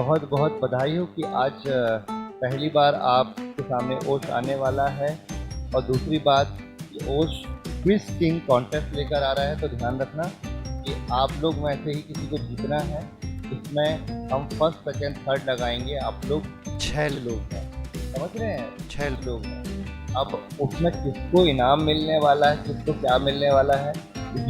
बहुत बहुत बधाई हो कि आज पहली बार आपके सामने ओश आने वाला है। और दूसरी बात, ये ओश क्विज किंग कॉन्टेस्ट लेकर आ रहा है, तो ध्यान रखना कि आप लोग में से ही किसी को जीतना है। इसमें हम फर्स्ट सेकेंड थर्ड लगाएंगे। आप लोग 6 लोग हैं, समझ रहे हैं? 6 लोग हैं। अब उसमें किसको इनाम मिलने वाला है, किसको क्या मिलने वाला है,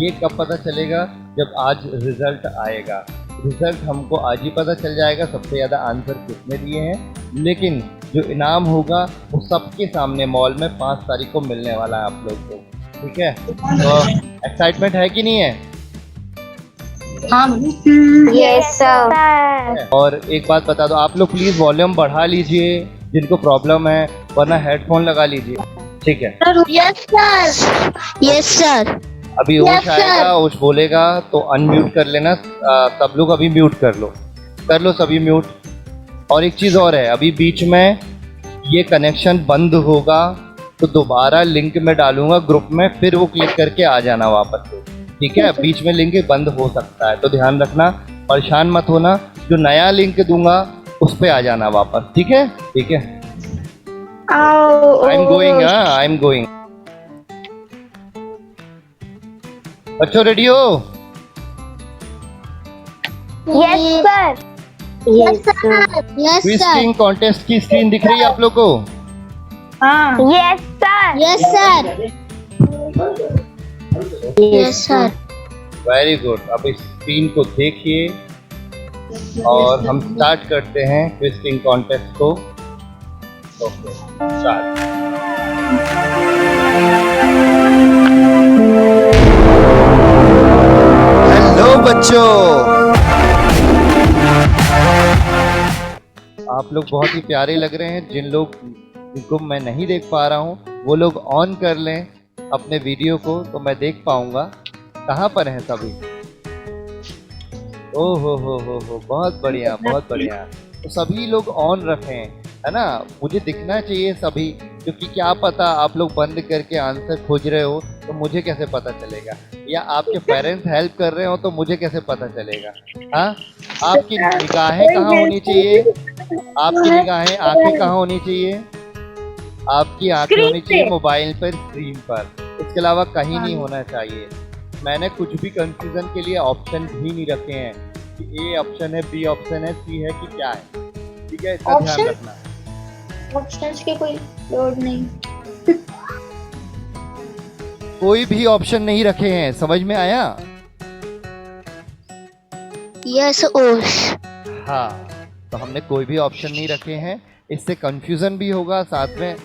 ये कब पता चलेगा? जब आज रिजल्ट आएगा। रिजल्ट हमको आज ही पता चल जाएगा सबसे ज़्यादा आंसर किसने दिए हैं। लेकिन जो इनाम होगा वो सबके सामने मॉल में 5 तारीख को मिलने वाला है आप लोग को। ठीक है? तो एक्साइटमेंट है कि नहीं है? Yes sir. और एक बात बता दो, आप लोग प्लीज़ वॉल्यूम बढ़ा लीजिए जिनको प्रॉब्लम है, वरना हेडफोन लगा लीजिए। ठीक है? Yes sir. Yes sir. अभी ओश आएगा, ओश बोलेगा तो अनम्यूट कर लेना। सब लोग अभी म्यूट कर लो सभी म्यूट। और एक चीज़ और है, अभी बीच में ये कनेक्शन बंद होगा तो दोबारा लिंक में डालूंगा ग्रुप में, फिर वो क्लिक करके आ जाना वापस से। ठीक है? बीच में लिंक बंद हो सकता है, तो ध्यान रखना, परेशान मत होना। जो नया लिंक दूंगा उस पर आ जाना वापस। ठीक है? ठीक है? I am going. बच्चों रेडी हो? Yes sir. Yes sir. Yes quiz sir. King contest की स्क्रीन दिख रही है आप लोग को? Yes sir. Yes sir. Yes sir. Very good. अब इस स्क्रीन को देखिए और हम स्टार्ट करते हैं क्विज किंग कॉन्टेस्ट को। Okay, start. हेलो बच्चों, आप लोग बहुत ही प्यारे लग रहे हैं। जिनको मैं नहीं देख पा रहा हूँ वो लोग ऑन कर लें अपने वीडियो को, तो मैं देख पाऊंगा। कहाँ पर हैं सभी? ओ हो, बहुत बढ़िया, बहुत बढ़िया। तो सभी लोग ऑन रखें, है ना? मुझे दिखना चाहिए सभी, क्योंकि क्या पता आप लोग बंद करके आंसर खोज रहे हो तो मुझे कैसे पता चलेगा, या आपके पेरेंट्स हेल्प कर रहे हो तो मुझे कैसे पता चलेगा? हाँ, आपकी निगाहें कहाँ होनी चाहिए? आपकी निगाहें, आंखें कहाँ होनी चाहिए? आपकी आंखें होनी चाहिए मोबाइल पर, स्क्रीन पर। इसके अलावा कहीं नहीं होना चाहिए। मैंने कुछ भी कंफ्यूजन के लिए ऑप्शन भी नहीं रखे हैं कि ए ऑप्शन है, बी ऑप्शन है, सी है कि क्या है। ठीक है? इसका ध्यान रखना। ऑप्शंस के कोई लोड नहीं। कोई भी ऑप्शन नहीं रखे हैं, समझ में आया? यस ओश। हाँ, तो हमने कोई भी ऑप्शन नहीं रखे हैं। इससे कंफ्यूजन भी होगा, साथ में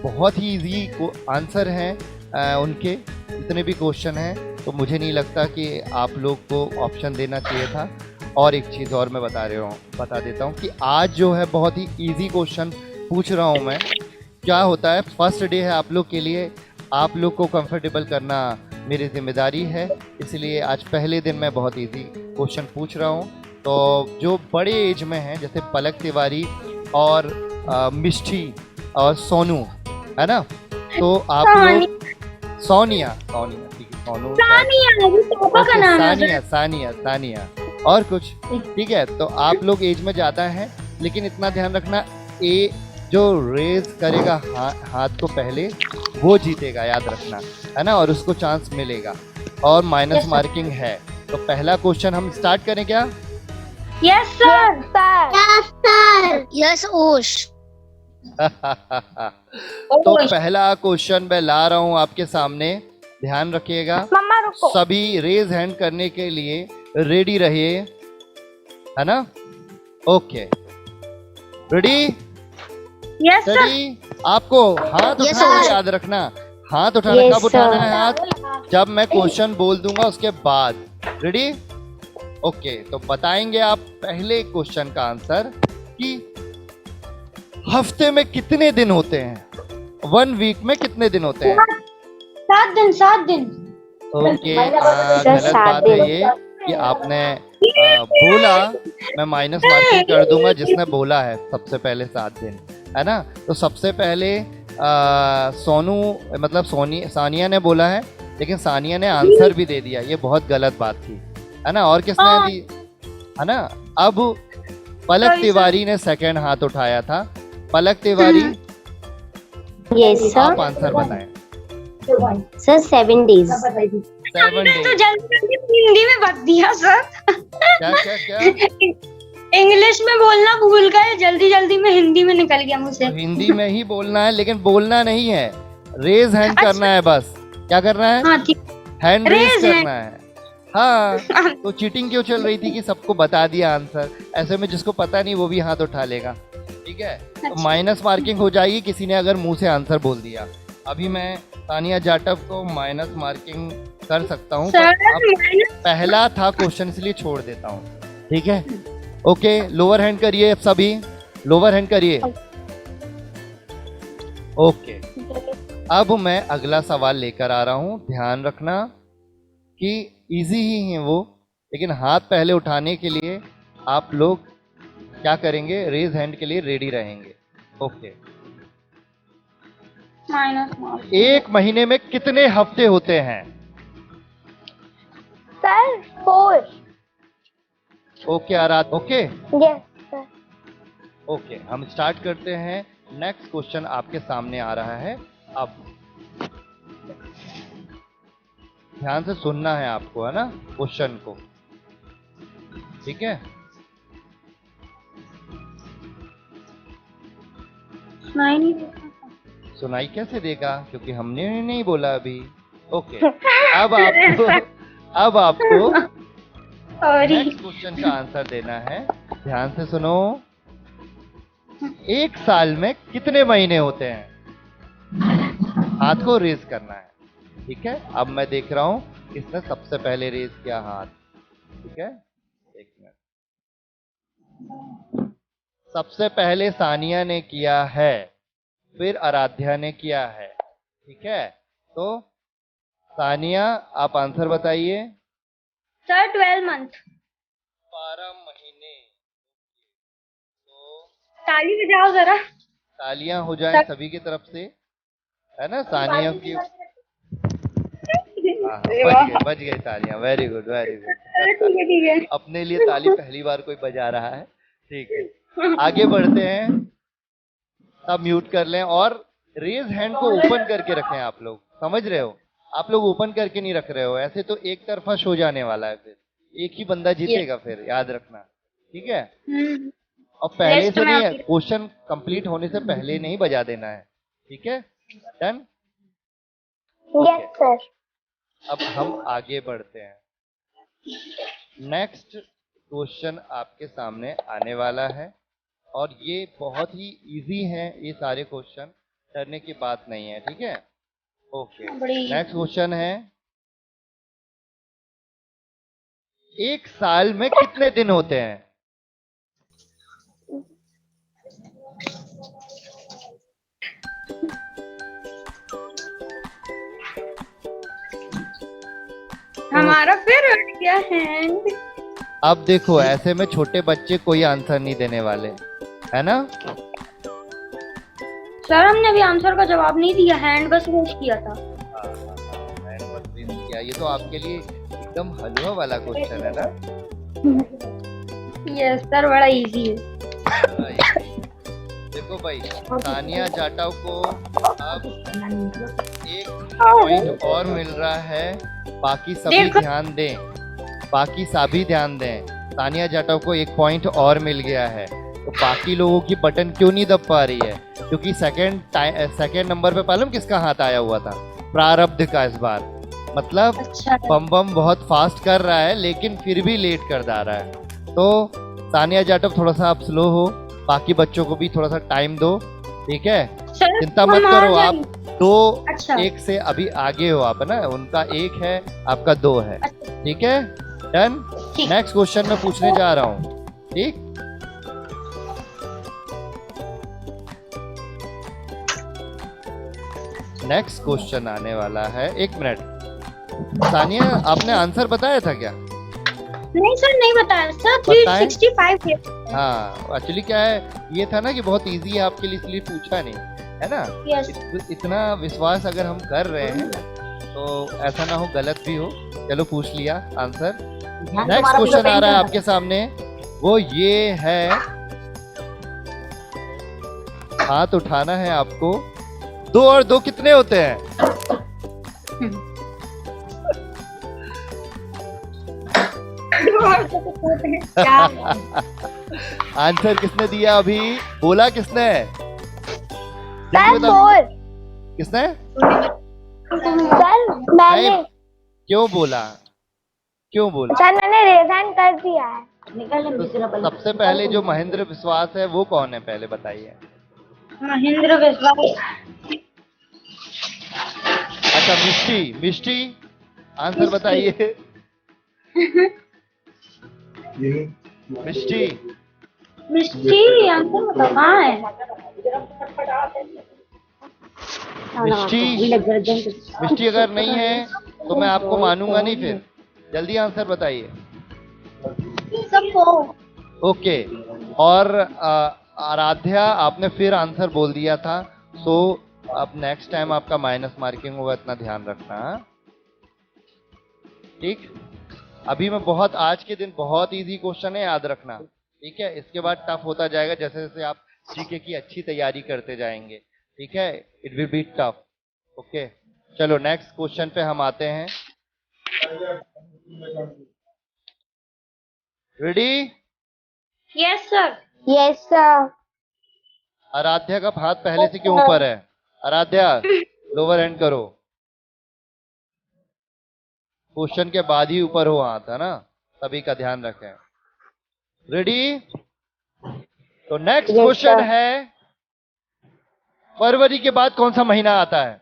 बहुत ही इजी आंसर हैं उनके, जितने भी क्वेश्चन हैं। तो मुझे नहीं लगता कि आप लोग को ऑप्शन देना चाहिए था। और एक चीज़ और मैं बता देता हूँ कि आज जो है बहुत ही इजी क्वेश्चन पूछ रहा हूँ मैं। क्या होता है, फर्स्ट डे है आप लोग के लिए, आप लोग को कंफर्टेबल करना मेरी जिम्मेदारी है। इसलिए आज पहले दिन मैं बहुत इजी क्वेश्चन पूछ रहा हूँ। तो जो बड़े एज में हैं, जैसे पलक तिवारी और मिष्टी और सोनू, है ना? तो आप लोग सोनिया, ठीक है, सोनू, सानिया और कुछ। ठीक है? तो आप लोग एज में ज़्यादा हैं, लेकिन इतना ध्यान रखना, ए जो रेज करेगा हाथ को पहले वो जीतेगा, याद रखना, है ना? और उसको चांस मिलेगा, और माइनस मार्किंग है। तो पहला क्वेश्चन हम स्टार्ट करें क्या? Yes sir. Yes sir. Yes ओश। तो पहला क्वेश्चन मैं ला रहा हूं आपके सामने, ध्यान रखिएगा। सभी रेज हैंड करने के लिए रेडी रहिए, है ना? Okay, ready? Yes sir. आपको हाथ उठाना याद रखना। हाथ उठाना, कब उठाना है हाथ? जब मैं क्वेश्चन बोल दूंगा उसके बाद। रेडी? ओके, तो बताएंगे आप पहले क्वेश्चन का आंसर कि हफ्ते में कितने दिन होते हैं? 1 वीक में कितने दिन होते हैं? 7 दिन। 7 दिन। ओके, गलत बात है ये कि आपने बोला। मैं माइनस मार्किंग कर दूंगा जिसने बोला है सबसे पहले 7 दिन, है ना? तो सबसे पहले सोनू, मतलब सानिया ने बोला है, लेकिन सानिया ने आंसर भी दे दिया। ये बहुत गलत बात थी, है ना? और किसने दी, है ना? अब पलक Sorry, तिवारी ने सेकंड हाथ उठाया था। पलक तिवारी, Yes, आप sir. आंसर बताएं। Sir, 7 days. 7 हमने तो days। जल्दी जल्दी हिंदी में बता दिया सर। क्या क्या क्या? इंग्लिश में बोलना भूल गए, जल्दी जल्दी में हिंदी में निकल गया मुझसे। तो हिंदी में ही बोलना है, लेकिन बोलना नहीं है, रेज हैंड अच्छा। करना है बस। क्या करना है? हाँ ठीक। Hand raise Raise hand। करना है। हाँ, तो चीटिंग क्यों चल रही थी कि सबको बता दिया आंसर, ऐसे में जिसको पता नहीं वो भी हाथ उठा लेगा। ठीक है, तो अच्छा। माइनस मार्किंग हो जाएगी किसी ने अगर मुंह से आंसर बोल दिया। अभी मैं तानिया जाटव को माइनस मार्किंग कर सकता हूँ, सर पर अब पहला था क्वेश्चन इसलिए छोड़ देता हूँ। ठीक है, ओके, लोअर हैंड करिए सभी, लोअर हैंड करिए। ओके, अब मैं अगला सवाल लेकर आ रहा हूँ। ध्यान रखना कि इजी ही है वो, लेकिन हाथ पहले उठाने के लिए आप लोग क्या करेंगे, रेज हैंड के लिए रेडी रहेंगे। ओके, माइनस एक महीने में कितने हफ्ते होते हैं? Sir, 4. Okay Aradh, okay Yes, sir. Okay, हम स्टार्ट करते हैं। नेक्स्ट क्वेश्चन आपके सामने आ रहा है। अब ध्यान से सुनना है आपको, है ना, क्वेश्चन को। ठीक है, सुनाई कैसे देगा, क्योंकि हमने नहीं बोला अभी। ओके, अब आपको सॉरी। नेक्स्ट क्वेश्चन का आंसर देना है। ध्यान से सुनो। एक साल में कितने महीने होते हैं? हाथ को रेज करना है। ठीक है, अब मैं देख रहा हूं किसने सबसे पहले रेज किया हाथ। ठीक है, एक मिनट। सबसे पहले सानिया ने किया है, फिर आराध्या ने किया है। ठीक है, तो सानिया आप आंसर बताइए। Sir 12 month. 12 महीने। तो ताली बजाओ जरा। तालियां हो जाएं सभी की तरफ से, है ना, सानिया की। बच गई तालियां, वेरी गुड वेरी गुड। ठीक है ठीक है। अपने लिए ताली पहली बार कोई बजा रहा है। ठीक है, आगे बढ़ते हैं। अब म्यूट कर लें और रेज हैंड को ओपन करके रखें। आप लोग समझ रहे हो, आप लोग ओपन करके नहीं रख रहे हो, ऐसे तो एक तरफा शो जाने वाला है, फिर एक ही बंदा जीतेगा, फिर याद रखना। ठीक है, और पहले Next से मैं नहीं, आपकी- क्वेश्चन कंप्लीट होने से पहले नहीं बजा देना है। ठीक है, डन। Yes, sir. अब हम आगे बढ़ते हैं। नेक्स्ट क्वेश्चन आपके सामने आने वाला है, और ये बहुत ही इजी है, ये सारे क्वेश्चन करने की बात नहीं है। ठीक है, ओके, बड़ी- नेक्स्ट क्वेश्चन है, एक साल में कितने दिन होते हैं? हमारा फिर उठ गया हैंड। अब देखो, ऐसे में छोटे बच्चे कोई आंसर नहीं देने वाले, है ना। सर हमने अभी आंसर का जवाब नहीं दिया, हैंड बस वॉश किया था। मैंने बस भी नहीं किया। ये तो आपके लिए एकदम हलवा वाला क्वेश्चन है ना। यस सर, बड़ा इजी है। देखो भाई, तानिया जाटव को अब एक पॉइंट और मिल रहा है। बाकी सभी देखो। ध्यान दें, बाकी सभी ध्यान दें। तानिया जाटव को एक पॉइंट और मिल गया है, तो बाकी लोगों की बटन क्यों नहीं दब पा रही है? क्योंकि सेकंड नंबर पे मालूम किसका हाथ आया हुआ था? प्रारब्ध का। इस बार मतलब अच्छा बम बम बहुत फास्ट कर रहा है, लेकिन फिर भी लेट कर जा रहा है। तो तानिया जाटव थोड़ा सा आप स्लो हो, बाकी बच्चों को भी थोड़ा सा टाइम दो। ठीक है, सर, चिंता मत हम आ करो। आप जाएंगे। 2 अच्छा 1 से अभी आगे हो आप, है ना, उनका 1 है, आपका 2 है। ठीक है, डन। ठीक। नेक्स्ट क्वेश्चन मैं पूछने जा रहा हूँ। ठीक, नेक्स्ट क्वेश्चन आने वाला है। 1 मिनट। सानिया, आपने आंसर बताया था क्या? नहीं सर, नहीं बताया सर। बताएं। 365 है। हाँ, एक्चुअली क्या है, ये था ना कि बहुत इजी है आपके लिए, इसलिए पूछा नहीं, है ना। यस इतना विश्वास अगर हम कर रहे हैं तो ऐसा ना हो गलत भी हो। चलो पूछ लिया आंसर। नेक्स्ट क्वेश्चन आ रहा है आपके सामने, वो ये है हाथ उठाना है आपको। 2 और 2 कितने होते हैं? आंसर किसने दिया अभी? बोला किसने? सर जल्दी बताओ। 4। किसने? सर मैंने। नहीं, क्यों बोला? क्यों बोला? सर मैंने रेज हैंड कर दिया है। तो सबसे पहले जो महेंद्र विश्वास है वो कौन है, पहले बताइए। महेंद्र विश्वास। अच्छा, मिष्टी। मिष्टी आंसर बताइए। मिष्टी। मिष्टी आंसर बताओ कहाँ है? मिष्टी। मिष्टी अगर नहीं है तो मैं आपको मानूंगा नहीं फिर। जल्दी आंसर बताइए। सबको। ओके। और आराध्या, आपने फिर आंसर बोल दिया था, सो अब नेक्स्ट टाइम आपका माइनस मार्किंग होगा, इतना ध्यान रखना। हाँ? ठीक। अभी मैं बहुत, आज के दिन बहुत इजी क्वेश्चन है, याद रखना। ठीक है, इसके बाद टफ होता जाएगा जैसे जैसे आप जीके की अच्छी तैयारी करते जाएंगे। ठीक है, it will be tough. Okay, चलो नेक्स्ट क्वेश्चन पे हम आते हैं। Ready? Yes sir. Yes sir. Aradhya का हाथ पहले से क्यों ऊपर है? आराध्या, लोअर हैंड करो। क्वेश्चन के बाद ही ऊपर हो हाथ, है ना? सभी का ध्यान रखें। रेडी? तो नेक्स्ट क्वेश्चन है, फरवरी के बाद कौन सा महीना आता है?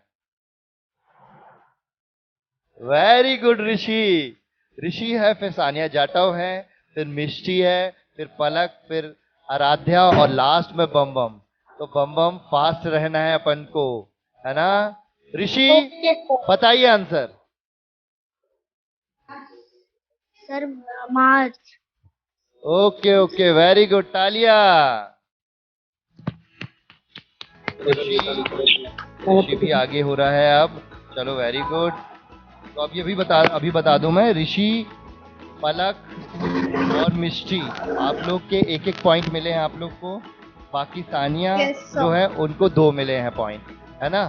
वेरी गुड ऋषि। ऋषि है, फिर सानिया जाटव है, फिर मिष्टी है, फिर पलक, फिर आराध्या और लास्ट में बम बम। तो बम बम फास्ट रहना है अपन को, है ना? ऋषि बताइए answer. Sir March. Okay okay, very good, तालिया। ऋषि भी आगे हो रहा है अब। चलो वेरी गुड। तो अब ये भी अभी बता दूं मैं, ऋषि, पलक और मिष्टी, आप लोग के 1-1 पॉइंट मिले हैं आप लोग को। बाकी सानिया जो है उनको 2 मिले हैं पॉइंट, है ना?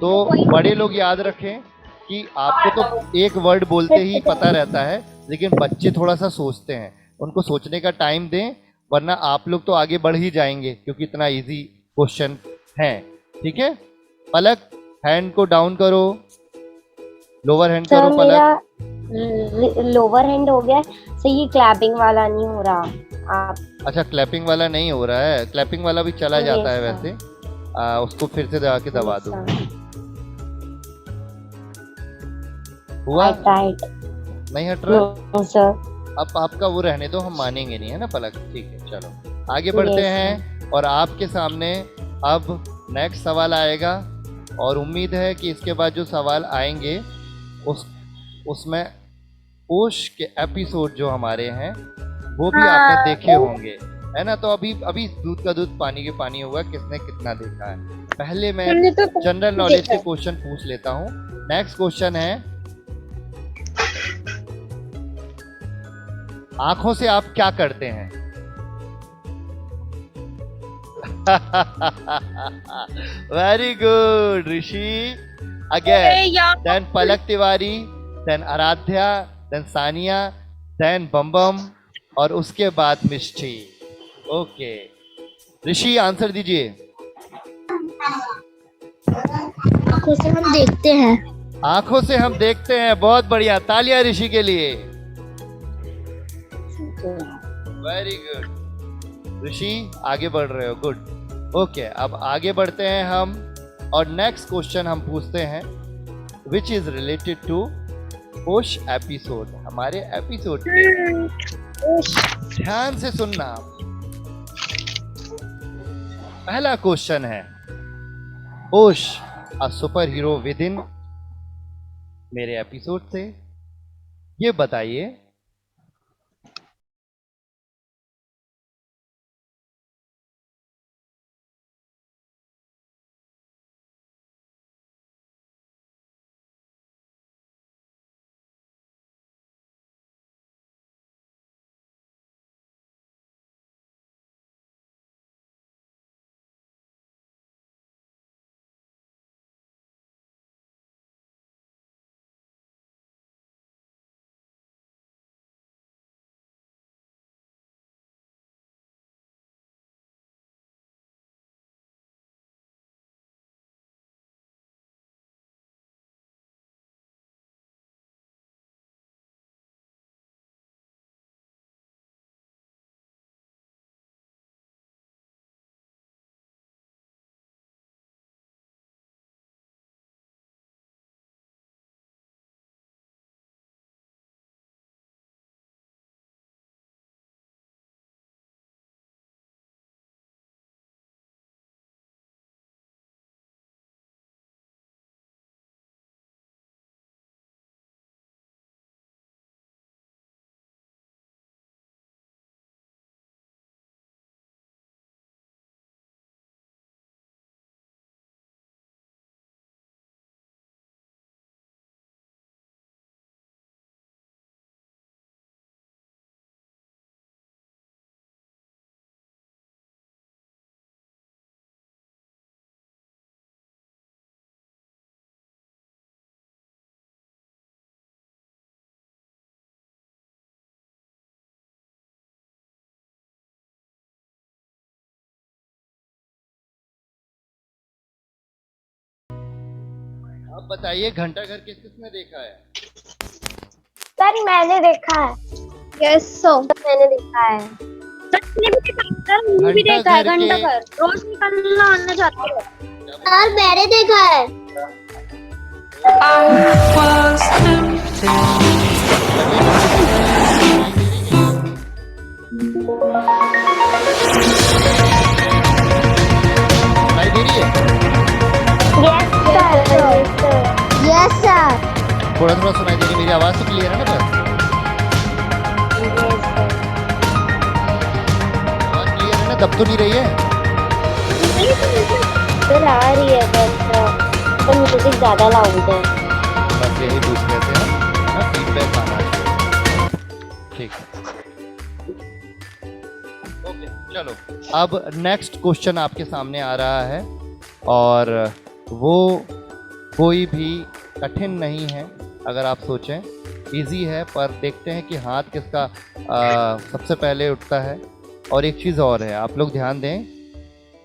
तो बड़े लोग याद रखें कि आपको तो एक वर्ड बोलते ही पता रहता है, लेकिन बच्चे थोड़ा सा सोचते हैं, उनको सोचने का टाइम दें, वरना आप लोग तो आगे बढ़ ही जाएंगे क्योंकि इतना इजी क्वेश्चन है। ठीक है, पलक हैंड को डाउन करो, लोअर हैंड करो पलक। लोअर हैंड हो गया सर, ये क्लैपिंग वाला नहीं हो रहा। आप अच्छा, क्लैपिंग वाला नहीं हो रहा है? क्लैपिंग वाला भी चला जाता है Yes, वैसे। उसको फिर से जाके दबा दो। हुआ? नहीं हट रहा? सर अब आपका वो रहने दो, हम मानेंगे नहीं, है ना पलक? ठीक है, चलो आगे बढ़ते Yes, हैं। और आपके सामने अब नेक्स्ट सवाल आएगा, और उम्मीद है कि इसके बाद जो सवाल आएंगे उसमें पोष के एपिसोड जो हमारे हैं वो भी आपने देखे होंगे, है ना? तो अभी अभी दूध का दूध पानी के पानी होगा, किसने कितना देखा है। पहले मैं हमने तो जनरल नॉलेज के क्वेश्चन पूछ लेता हूँ। नेक्स्ट क्वेश्चन है, आंखों से आप क्या करते हैं? Very good Rishi. Again, then Palak Tiwari, then Aradhya, then Sania, then Bam, और उसके बाद मिष्टी। ओके, ऋषि आंसर दीजिए। आंखों से हम देखते हैं। आंखों से हम देखते हैं, बहुत बढ़िया, तालियां ऋषि के लिए। वेरी गुड ऋषि, आगे बढ़ रहे हो, गुड। ओके, अब आगे बढ़ते हैं हम, और नेक्स्ट क्वेश्चन हम पूछते हैं, विच इज रिलेटेड टू पोष एपिसोड, हमारे एपिसोड पे। ध्यान से सुनना। पहला क्वेश्चन है, पोष a super hero with in, मेरे एपिसोड से ये बताइए अब बताइए घंटा घर किस किसने देखा है? सर मैंने देखा है। Yes sir. मैंने देखा है। मैंने भी देखा है सर, मैंने भी देखा है घंटा घर। रोज निकलना आना चाहते हैं सर मैंने देखा है। सुनाई दे रही है? Yes sir. थोड़ा थोड़ा सुनाई दे रही है, मेरी आवाज तो क्लियर है ना? बस आवाज क्लियर है ना? दब तो नहीं रही है? सर आ रही है बस पर म्यूजिक ज्यादा लाउड है। बस यही पूछ रहे थे हम, ना फीडबैक आना चाहिए। ठीक है, ओके चलो। अब नेक्स्ट क्वेश्चन आपके सामने आ रहा है और वो कोई भी कठिन नहीं है अगर आप सोचें, इजी है, पर देखते हैं कि हाथ किसका सबसे पहले उठता है। और एक चीज़ और है, आप लोग ध्यान दें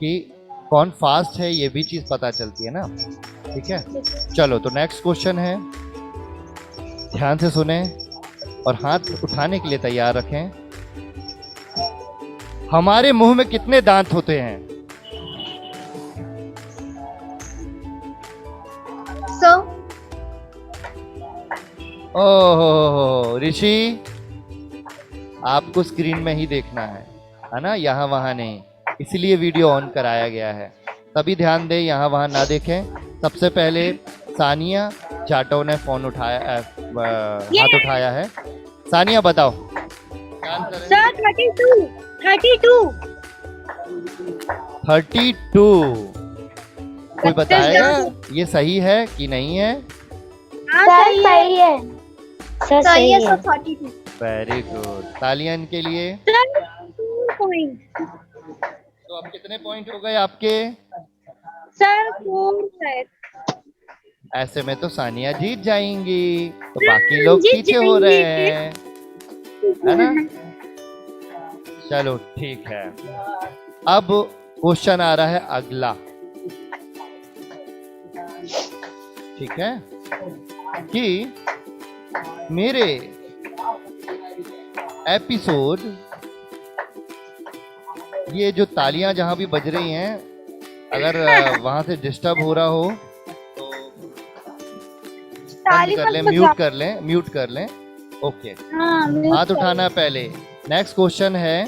कि कौन फास्ट है, ये भी चीज़ पता चलती है ना। ठीक है, चलो तो नेक्स्ट क्वेश्चन है, ध्यान से सुने और हाथ उठाने के लिए तैयार रखें। हमारे मुंह में कितने दांत होते हैं? सो ओहो ऋषि, आपको स्क्रीन में ही देखना है ना, यहाँ वहाँ नहीं, इसलिए वीडियो ऑन कराया गया है। तभी ध्यान दें, यहाँ वहाँ ना देखें। सबसे पहले सानिया जाटव ने फोन उठाया, हाथ उठाया है। सानिया बताओ क्या आंसर है? सर 32 32 32। कोई बताएगा ये सही है कि नहीं है? हाँ सर सही है सही है। सर सही है। सर 32 वेरी गुड, तालियां इनके लिए। सर 2 पॉइंट तो अब कितने पॉइंट हो गए आपके? सर 4 है। ऐसे में तो सानिया जीत जाएंगी, तो बाकी लोग जीत पीछे हो रहे जाएंगी। हैं, है ना? चलो ठीक है, अब क्वेश्चन आ रहा है अगला। ठीक है कि मेरे एपिसोड, ये जो तालियां जहां भी बज रही हैं, अगर वहां से डिस्टर्ब हो रहा हो तो बंद कर लें, म्यूट कर लें। ओके, हाथ उठाना पहले। नेक्स्ट क्वेश्चन है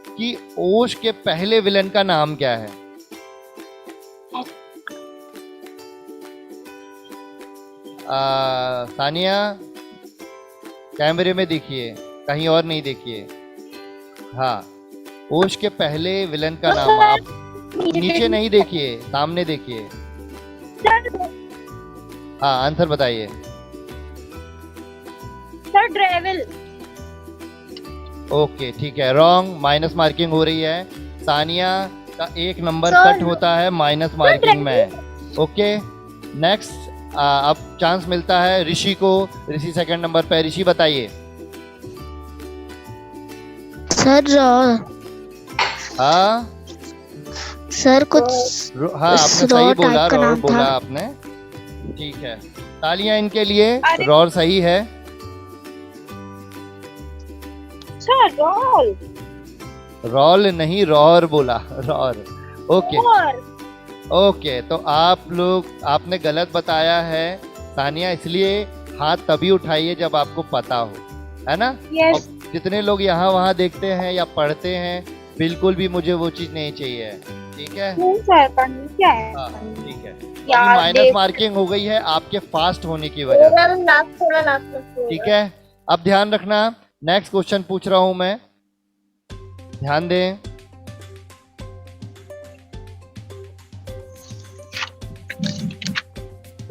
कि ओश के पहले विलन का नाम क्या है? सानिया कैमरे में देखिए, कहीं और नहीं देखिए। हाँ, ओश के पहले विलन का नाम, आप नीचे नहीं देखिए, सामने देखिए। हाँ, आंसर बताइए। सर ड्रेवल। ओके ठीक है, रॉन्ग, माइनस मार्किंग हो रही है। सानिया का 1 नंबर कट होता है माइनस मार्किंग में। ओके, नेक्स्ट अब चांस मिलता है ऋषि को। ऋषि 2nd नंबर पे, ऋषि बताइए। सर हाँ सर कुछ हाँ, आपने सही रॉ बोला, टाइप का रॉर नाम बोला था। आपने। ठीक है, तालियां इनके लिए, रॉर सही है। Sir roll. रॉल नहीं, रॉर बोला, रॉर। ओके ओके, तो आप लोग, आपने गलत बताया है सानिया, इसलिए हाथ तभी उठाइए जब आपको पता हो, है ना? यस। और जितने लोग यहाँ वहाँ देखते हैं या पढ़ते हैं, बिल्कुल भी मुझे वो चीज नहीं चाहिए। ठीक है, सर क्या है? हाँ ठीक है। यार, माइनस मार्किंग हो गई है आपके फास्ट होने की वजह से। ठीक है, अब ध्यान रखना, नेक्स्ट क्वेश्चन पूछ रहा हूं मैं, ध्यान दें।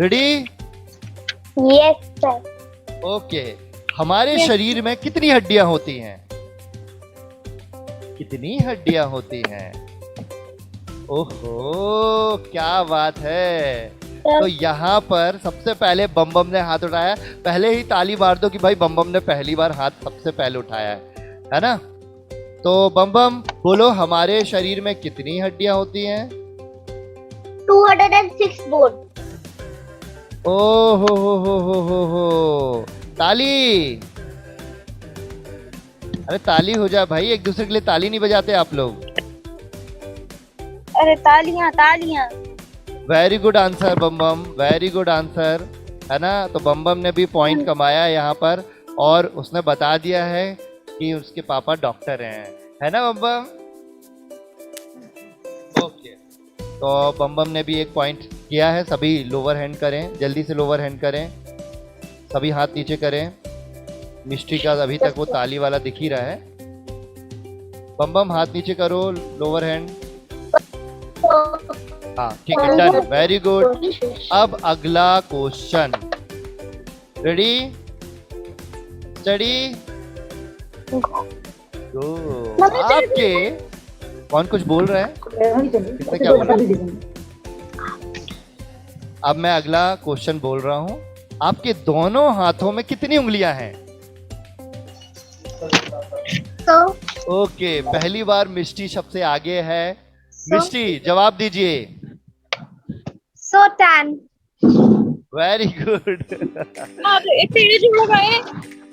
रेडी? Yes sir. ओके, हमारे शरीर में कितनी हड्डियां होती हैं? कितनी हड्डियां होती हैं? ओहो, क्या बात है। तो यहाँ पर सबसे पहले बम बम ने हाथ उठाया। पहले ही ताली मार दो कि भाई बम बम ने पहली बार हाथ सबसे पहले उठाया है ना? तो बम बम बोलो, हमारे शरीर में कितनी हड्डियां होती हैं? 206 बोर्ड। ओ हो ताली। अरे ताली हो जा भाई, एक दूसरे के लिए ताली नहीं बजाते आप लोग। अरे तालियां तालियां। वेरी गुड आंसर बम बम, वेरी गुड आंसर, है ना। तो बम बम ने भी पॉइंट कमाया यहाँ पर, और उसने बता दिया है कि उसके पापा डॉक्टर हैं, है ना बम बम। ओके, तो बम बम ने भी एक पॉइंट किया है। सभी लोअर हैंड करें, जल्दी से लोअर हैंड करें, सभी हाथ नीचे करें। मिस्ट्री का अभी तक वो ताली वाला दिख ही रहा है। बम बम हाथ नीचे करो, लोअर हैंड। हाँ ठीक है, डन, वेरी गुड। अब अगला क्वेश्चन, रेडी स्टडी गो। आपके कौन कुछ बोल रहा है, किसने क्या बोला? अब मैं अगला क्वेश्चन बोल रहा हूँ। आपके दोनों हाथों में कितनी उंगलियां हैं? ओके, पहली बार मिस्टी सबसे आगे है। मिस्टी जवाब दीजिए। 10। Very good. पेज उड़ गए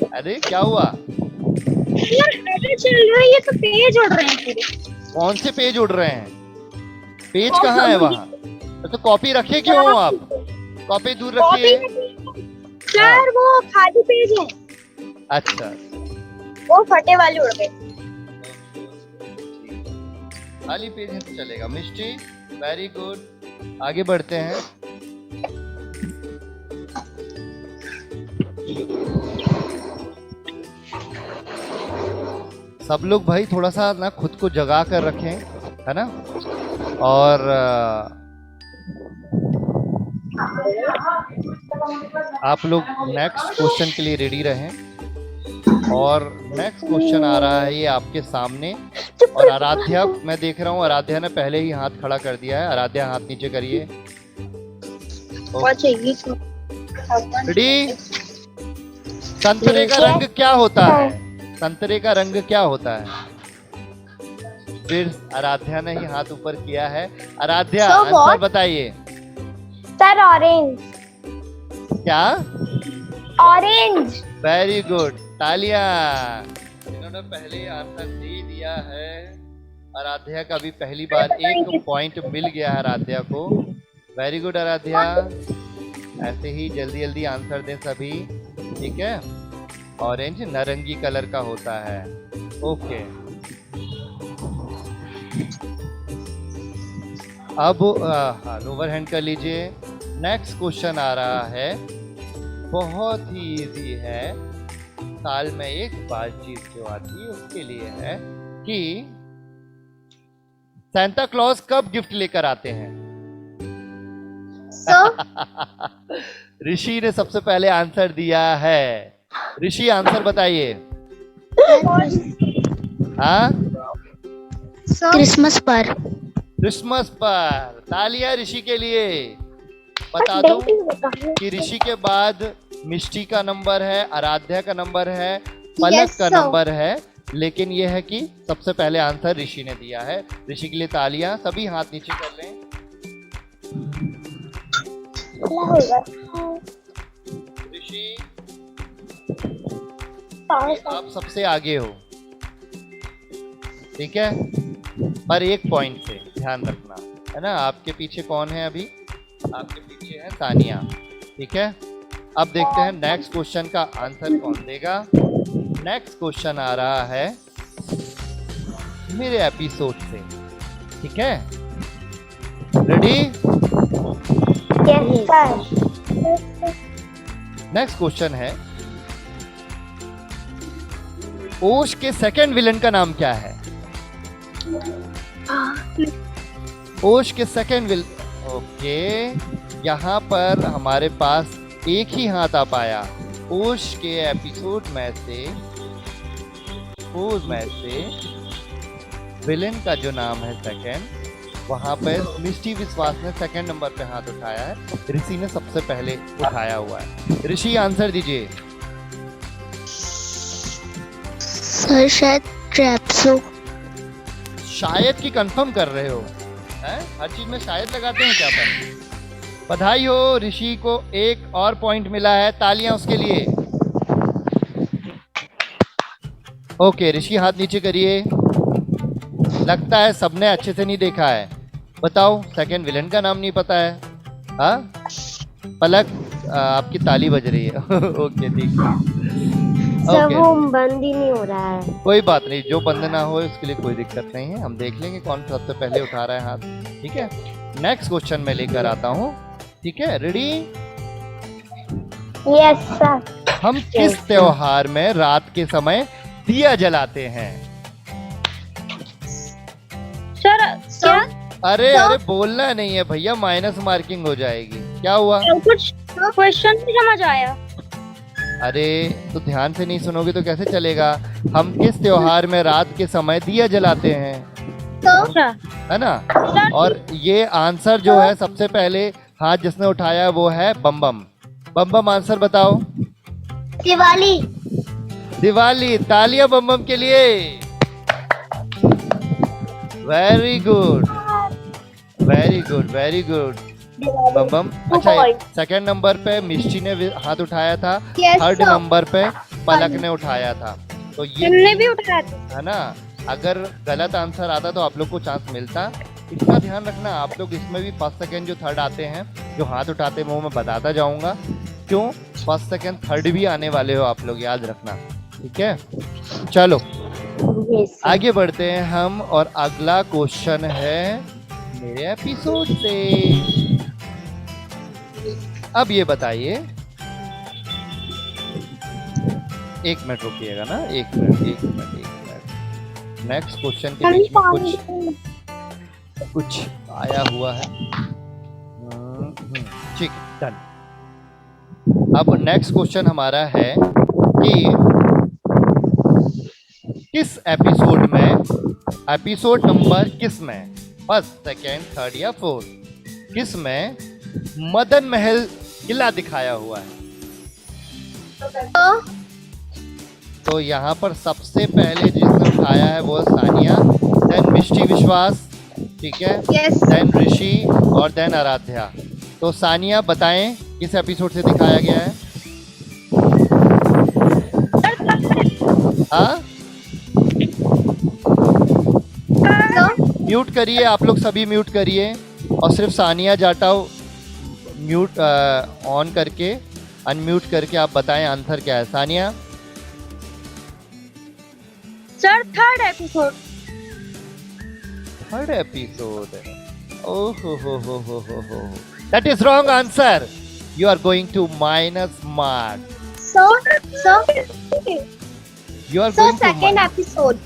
अरे क्या हुआ? यार, ऐसे चल रहा है ये तो पेज उड़ रहे हैं पूरे। कौन से पेज उड़ रहे हैं? पेज कहाँ है वहाँ? तो कॉपी रखे क्यों हो आप? कॉपी दूर रखिए। सर वो खाली पेज है, अच्छा, वो फटे वाले उड़ गए। खाली पेज है तो चलेगा। मिस्टी वेरी गुड, आगे बढ़ते हैं। सब लोग भाई थोड़ा सा ना खुद को जगा कर रखें, है ना। और आप लोग नेक्स्ट क्वेश्चन के लिए रेडी रहें। और नेक्स्ट क्वेश्चन आ रहा है ये आपके सामने, और आराध्या, मैं देख रहा हूँ आराध्या ने पहले ही हाथ खड़ा कर दिया है। आराध्या हाथ नीचे करिए। रेडी? संतरे का रंग क्या होता है? संतरे का रंग क्या होता है? फिर आराध्या ने ही हाथ ऊपर किया है। आराध्या आंसर बताइए। Sir orange. क्या? ऑरेंज। वेरी गुड, तालियां। इन्होंने पहले आंसर दे दिया है। आराध्या का भी पहली बार एक पॉइंट मिल गया है आराध्या को। वेरी गुड आराध्या, ऐसे ही जल्दी जल्दी आंसर दें सभी, ठीक है। ऑरेंज नारंगी कलर का होता है। ओके, अब लोअर हैंड कर लीजिए। नेक्स्ट क्वेश्चन आ रहा है, बहुत ही इजी है। साल में एक बार चीज जो आती है उसके लिए है कि सांता क्लॉज कब गिफ्ट लेकर आते हैं? ऋषि ने सबसे पहले आंसर दिया है। ऋषि आंसर बताइए। हाँ, क्रिसमस पर। क्रिसमस पर। तालियां ऋषि के लिए। बता दूं कि ऋषि के बाद मिष्टी का नंबर है, आराध्या का नंबर है, पलक का नंबर है, लेकिन यह है कि सबसे पहले आंसर ऋषि ने दिया है। ऋषि के लिए तालियां। सभी हाथ नीचे कर लें। ऋषि आप सबसे आगे हो, ठीक है, पर एक पॉइंट से ध्यान रखना, है ना। आपके पीछे कौन है अभी? आपके पीछे है तानिया, ठीक है। अब देखते हैं नेक्स्ट क्वेश्चन का आंसर कौन देगा। नेक्स्ट क्वेश्चन आ रहा है मेरे एपिसोड से, ठीक है। Ready? Yes sir. Next question है, ओश के सेकंड विलन का नाम क्या है? ओश के सेकंड विलन। ओके, यहाँ पर हमारे पास एक ही हाथ आ पाया। ओश के एपिसोड में से विलेन का जो नाम है सेकंड, वहां पर मिस्टी विश्वास ने सेकंड नंबर पे हाथ उठाया है। ऋषि ने सबसे पहले उठाया हुआ है। ऋषि आंसर दीजिए। सर शायद ट्रैप्सो। शायद की कंफर्म कर रहे हो? हैं? हर चीज में शायद लगाते हैं क्या अपन? बधाई हो, ऋषि को एक और पॉइंट मिला है, तालियां उसके लिए। ओके ऋषि, हाथ नीचे करिए। लगता है सबने अच्छे से नहीं देखा है। बताओ, सेकंड विलन का नाम नहीं पता है? हाँ पलक, आपकी ताली बज रही है। ओके ठीक है। सर ओके, वो बंद ही नहीं हो रहा है। कोई बात नहीं, जो बंद ना हो उसके लिए कोई दिक्कत नहीं है, हम देख लेंगे कौन सबसे पहले उठा रहा है हाथ। ठीक है, नेक्स्ट क्वेश्चन मैं लेकर आता हूँ। ठीक है, रेडी? Yes sir. हम किस त्योहार में रात के समय दिया जलाते हैं? सर क्या अरे अरे बोलना नहीं है भैया, माइनस मार्किंग हो जाएगी। क्या हुआ? कुछ क्वेश्चन नहीं समझ आया। अरे तो ध्यान से नहीं सुनोगे तो कैसे चलेगा। हम किस त्योहार में रात के समय दिया जलाते हैं, अच्छा है ना? और ये आंसर जो है, सबसे पहले हाथ जिसने उठाया वो है बम बम। बम बम आंसर बताओ। दिवाली। दिवाली। तालियां बम बम के लिए। Very good, very good, very good Bam Bam. अच्छा, सेकंड नंबर पे मिष्टी ने हाथ उठाया था, थर्ड नंबर पे पलक ने उठाया था। तो ये तुमने भी उठाया था। है ना, अगर गलत आंसर आता तो आप लोग को चांस मिलता। इसका ध्यान रखना, आप लोग इसमें भी फर्स्ट सेकंड जो थर्ड आते हैं, जो हाथ उठाते हैं वो मैं बताता जाऊंगा क्यों। फर्स्ट सेकंड थर्ड भी आने वाले हो आप लोग, याद रखना। ठीक है, चलो आगे बढ़ते हैं हम, और अगला क्वेश्चन है मेरे एपिसोड से। अब ये बताइए, एक मिनट रुकिएगा ना, एक मिनट। नेक्स्ट क्वेश्चन के बीच में कुछ आया हुआ है। ठीक, डन। अब नेक्स्ट क्वेश्चन हमारा है कि किस एपिसोड में, एपिसोड नंबर किस में, फर्स्ट सेकेंड थर्ड या फोर्थ, किस में मदन महल किला दिखाया हुआ है? तो यहाँ पर सबसे पहले जिसने उठाया है वो सानिया, देन मिष्टी विश्वास, ठीक है, देन ऋषि और देन आराध्या। तो सानिया बताएं किस एपिसोड से दिखाया गया है? हाँ, म्यूट करिए, आप लोग सभी म्यूट करिए, और सिर्फ सानिया जाटाओ म्यूट ऑन करके, अनम्यूट करके आप बताएं आंसर क्या है। Sania? Sir third episode. Third episode? ओहो हो, that is wrong answer. You are going to minus mark. You are going to second episode.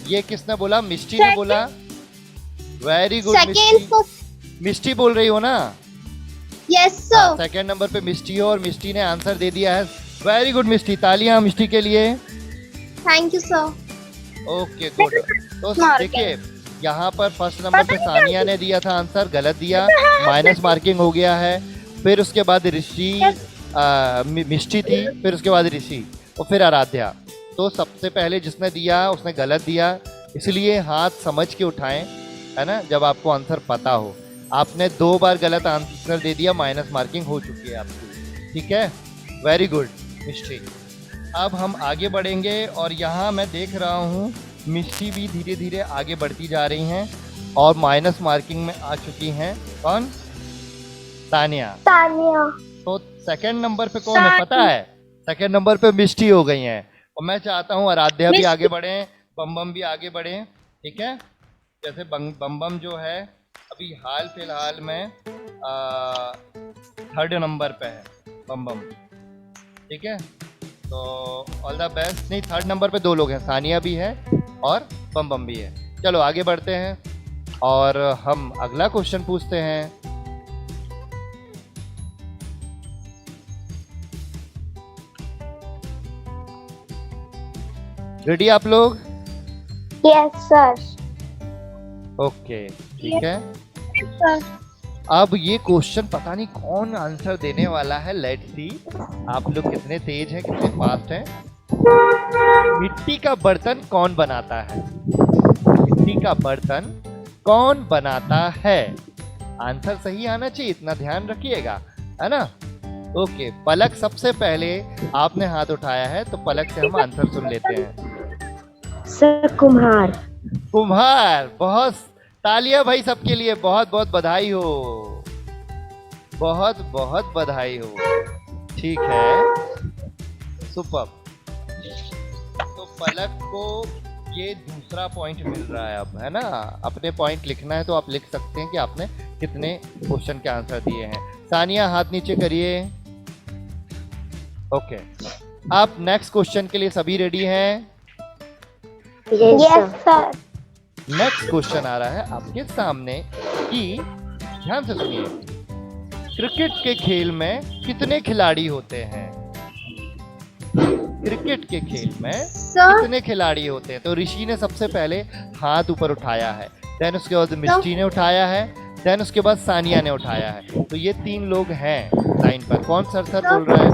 ये किसने बोला? मिष्टी ने बोला। वेरी गुड मिष्टी, मिष्टी बोल रही हो ना? Yes sir. सेकंड नंबर पे मिष्टी हो और मिष्टी ने आंसर दे दिया है। वेरी गुड मिष्टी, तालियां मिष्टी के लिए। Thank you sir. Okay good. तो देखिए यहाँ पर फर्स्ट नंबर पे सानिया ने दिया था आंसर, गलत दिया, माइनस मार्किंग हो गया है। फिर उसके बाद ऋषि, मिष्टी थी, फिर उसके बाद ऋषि और फिर आराध्या। तो सबसे पहले जिसने दिया उसने गलत दिया, इसलिए हाथ समझ के उठाएं, है ना, जब आपको आंसर पता हो। आपने 2 बार गलत आंसर दे दिया, माइनस मार्किंग हो चुकी है आपकी। ठीक है, वेरी गुड मिष्टी। अब हम आगे बढ़ेंगे, और यहाँ मैं देख रहा हूँ मिष्टी भी धीरे धीरे आगे बढ़ती जा रही हैं और माइनस मार्किंग में आ चुकी हैं। कौन? तानिया। तो सेकंड नंबर पे कौन है पता है? सेकंड नंबर पे मिष्टी हो गई हैं, और मैं चाहता हूँ आराध्या भी आगे बढ़े, बम बम भी आगे बढ़े। ठीक है, जैसे बम बम जो है अभी हाल फिलहाल में थर्ड नंबर पे है बम बम। ठीक है, तो ऑल द बेस्ट। नहीं, थर्ड नंबर पे 2 लोग हैं, सानिया भी है और बम बम भी है। चलो आगे बढ़ते हैं और हम अगला क्वेश्चन पूछते हैं। रेडी आप लोग? Yes sir. ओके ठीक है। अब ये क्वेश्चन पता नहीं कौन आंसर देने वाला है, लेट्स सी। आप लोग कितने तेज हैं, कितने फास्ट हैं। मिट्टी का बर्तन कौन बनाता है? मिट्टी का बर्तन कौन बनाता है? आंसर सही आना चाहिए, इतना ध्यान रखिएगा, है ना? ओके, पलक सबसे पहले आपने हाथ उठाया है, तो पलक से हम आंसर सुन लेते हैं। सर कुम्हार। कुम्हार, बहुत तालियां भाई सबके लिए, बहुत बहुत बधाई हो, बहुत बहुत बधाई हो। ठीक है, सुपर। तो पलक को ये दूसरा पॉइंट मिल रहा है अब, है ना? अपने पॉइंट लिखना है तो आप लिख सकते हैं कि आपने कितने क्वेश्चन के आंसर दिए हैं। सानिया हाथ नीचे करिए। ओके, आप नेक्स्ट क्वेश्चन के लिए सभी रेडी हैं? Yes sir. नेक्स्ट क्वेश्चन आ रहा है आपके सामने कि ध्यान से सुनिए, क्रिकेट के खेल में कितने खिलाड़ी होते हैं? क्रिकेट के खेल में कितने खिलाड़ी होते हैं? तो ऋषि ने सबसे पहले हाथ ऊपर उठाया है, देन उसके बाद मिष्टी ने उठाया है, देन उसके बाद सानिया ने उठाया है। तो ये 3 लोग हैं लाइन पर। कौन सर बोल रहा है?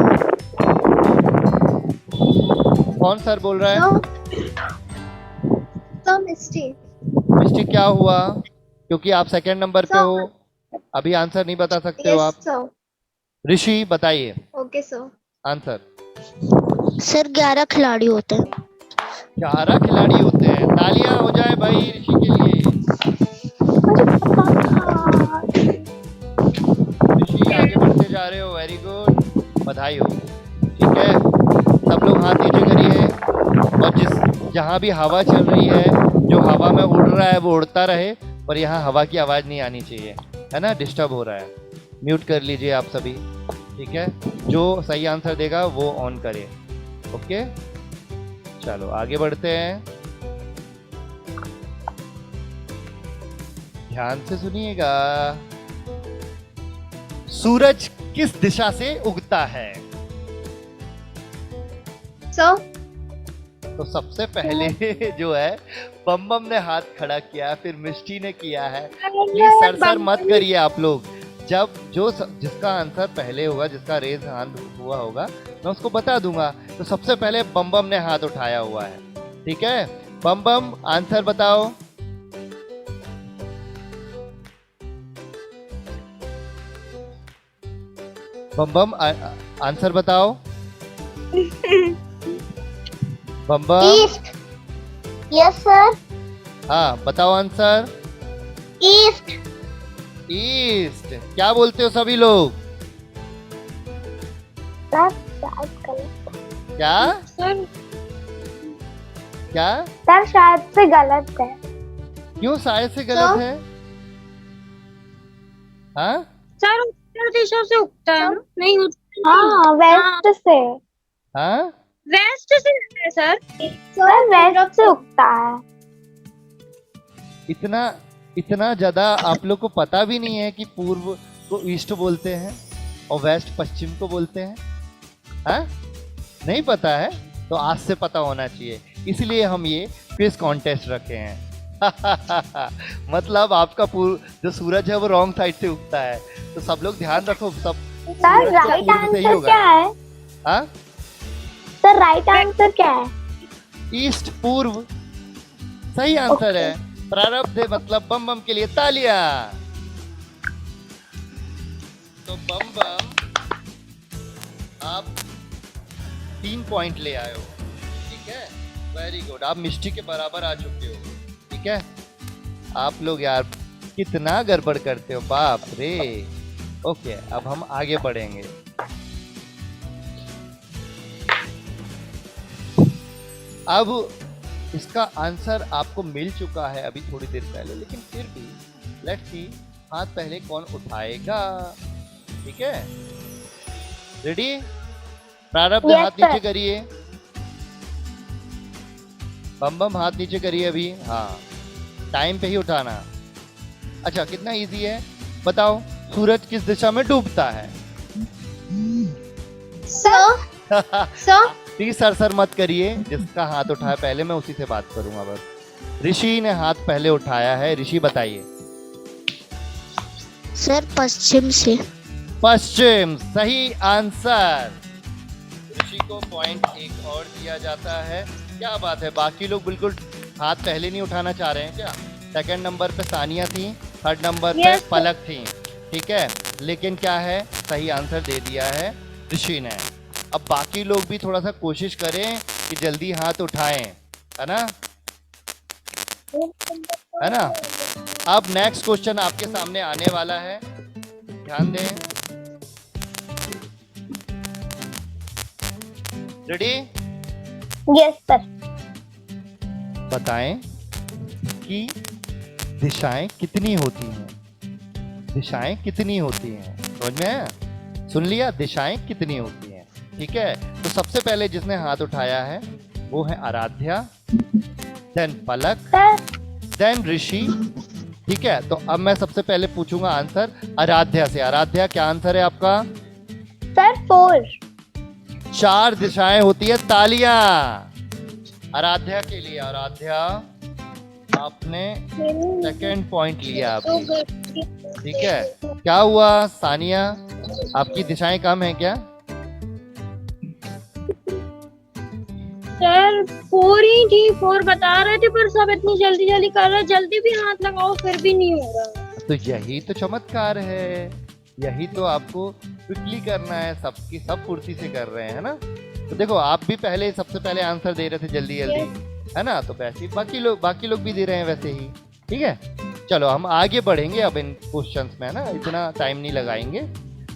कौन सर बोल रहा है? मिष्टी क्या हुआ? क्योंकि आप सेकंड नंबर पे हो, अभी आंसर नहीं बता सकते हो आप। ऋषि बताइए। Okay sir. आंसर सर 11 खिलाड़ी होते हैं। 11 खिलाड़ी होते हैं। तालियां हो जाए भाई ऋषि के लिए। ऋषि आगे बढ़ते जा रहे हो, वेरी गुड, बधाई हो। ठीक है, सब लोग हाथ नीचे करिए, और जहाँ भी हवा चल रही है, जो हवा में उड़ रहा है वो उड़ता रहे, पर यहाँ हवा की आवाज़ नहीं आनी चाहिए, है ना? डिस्टर्ब हो रहा है, म्यूट कर लीजिए आप सभी। ठीक है, जो सही आंसर देगा वो ऑन करे। ओके, चलो आगे बढ़ते हैं, ध्यान से सुनिएगा। सूरज किस दिशा से उगता है? तो सबसे पहले जो है बम बम ने हाथ खड़ा किया, फिर मिष्टी ने किया है। प्लीज सर मत करिए आप लोग। जब जिसका आंसर पहले होगा, जिसका रेज हाथ हुआ होगा, मैं उसको बता दूंगा। तो सबसे पहले बम बम ने हाथ उठाया हुआ है। ठीक है, बम बम आंसर बताओ। बम बम आंसर बताओ। बम बम। ईस्ट। Yes sir. हाँ बताओ आंसर। ईस्ट। ईस्ट। क्या बोलते हो सभी लोग? क्या क्या? सर शायद से गलत है। क्यों शायद से गलत है? हाँ सर उत्तर दिशा से उगता है ना? नहीं हाँ, वेस्ट से। हाँ, वेस्ट से है सर। सर वेस्ट से उगता है। इतना ज्यादा आप लोग को पता भी नहीं है कि पूर्व को ईस्ट बोलते हैं और वेस्ट पश्चिम को बोलते हैं? हाँ, नहीं पता है? तो आज से पता होना चाहिए, इसलिए हम ये क्विज कॉन्टेस्ट रखे हैं। मतलब आपका जो सूरज है वो रॉन्ग साइड से उगता है, तो सब लोग ध्यान रखो। सब सर राइट आंसर क्या है? हाँ सर राइट आंसर क्या है? ईस्ट, पूर्व सही आंसर है। प्रारब्ध है, मतलब बम बम के लिए तालियां। तो बम बम आप 3 पॉइंट ले आए हो। ठीक है, वेरी गुड, आप मिष्टी के बराबर आ चुके हो। ठीक है, आप लोग यार कितना गड़बड़ करते हो, बाप रे। ओके, अब हम आगे बढ़ेंगे। अब इसका आंसर आपको मिल चुका है अभी थोड़ी देर पहले, लेकिन फिर भी लेट्स सी हाथ पहले कौन उठाएगा। ठीक है, रेडी? प्रारब्ध हाथ नीचे करिए। बम बम हाथ नीचे करिए अभी। हाँ, टाइम पे ही उठाना। अच्छा, कितना इजी है बताओ। सूरज किस दिशा में डूबता है? प्लीज सर मत करिए। जिसका हाथ उठाया पहले मैं उसी से बात करूंगा बस। ऋषि ने हाथ पहले उठाया है, ऋषि बताइए। सर पश्चिम से। पश्चिम सही आंसर। ऋषि को पॉइंट एक और दिया जाता है। क्या बात है, बाकी लोग बिल्कुल हाथ पहले नहीं उठाना चाह रहे हैं क्या? सेकंड नंबर पे सानिया थी, थर्ड नंबर पे Yes, sir. पलक थी, ठीक है। लेकिन क्या है, सही आंसर दे दिया है ऋषि ने। अब बाकी लोग भी थोड़ा सा कोशिश करें कि जल्दी हाथ उठाएं, है ना, है ना। अब नेक्स्ट क्वेश्चन आपके सामने आने वाला है, ध्यान दें। रेडी? Yes sir. बताएं कि दिशाएं कितनी होती हैं, दिशाएं कितनी होती हैं, समझ में आया? सुन लिया, दिशाएं कितनी होती हैं, ठीक है। तो सबसे पहले जिसने हाथ उठाया है वो है आराध्या, देन पलक, सर देन ऋषि, ठीक है। तो अब मैं सबसे पहले पूछूंगा आंसर आराध्या से। आराध्या, क्या आंसर है आपका? सर 4। 4 दिशाएं होती है। तालियां आराध्या के लिए। आराध्या, आपने सेकंड पॉइंट लिया अभी, ठीक है। क्या हुआ सानिया, आपकी दिशाएं कम है क्या? सर 4 ही थी, 4 बता रहे थे, पर सब इतनी जल्दी जल्दी कर रहे, जल्दी भी हाथ लगाओ फिर भी नहीं हो रहा। तो यही तो चमत्कार है, यही तो आपको क्विकली करना है, सबकी सब फुर्ती से कर रहे हैं ना। तो देखो, आप भी पहले सबसे पहले आंसर दे रहे थे जल्दी जल्दी, है ना, तो वैसे ही बाकी लोग भी दे रहे हैं वैसे ही, ठीक है। चलो हम आगे बढ़ेंगे अब इन क्वेश्चंस में, है ना, इतना टाइम नहीं लगाएंगे।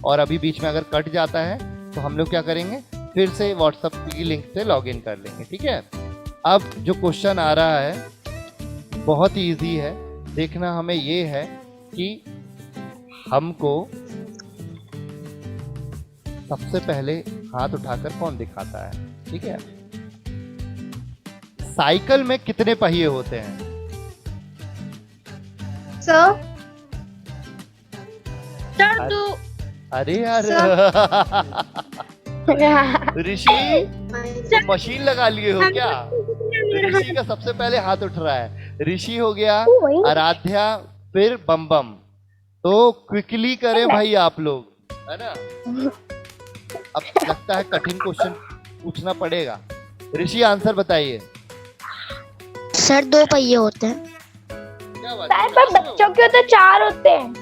और अभी बीच में अगर कट जाता है तो हम लोग क्या करेंगे, फिर से व्हाट्सएप की लिंक से लॉग इन कर लेंगे, ठीक है। अब जो क्वेश्चन आ रहा है बहुत ही ईजी है, देखना हमें ये है कि हमको सबसे पहले हाथ उठाकर कौन दिखाता है, ठीक है। साइकिल में कितने पहिए होते हैं? सर 2। अरे यार ऋषि, मशीन लगा लिए हो क्या? ऋषि का सबसे पहले हाथ उठ रहा है। ऋषि हो गया, आराध्या, फिर बम बम। तो क्विकली करें भाई आप लोग, है ना। अब लगता है कठिन क्वेश्चन पूछना पड़ेगा। ऋषि आंसर बताइए। सर 2 पहिए होते हैं। क्या बात सर पर बच्चों के तो 4 होते हैं।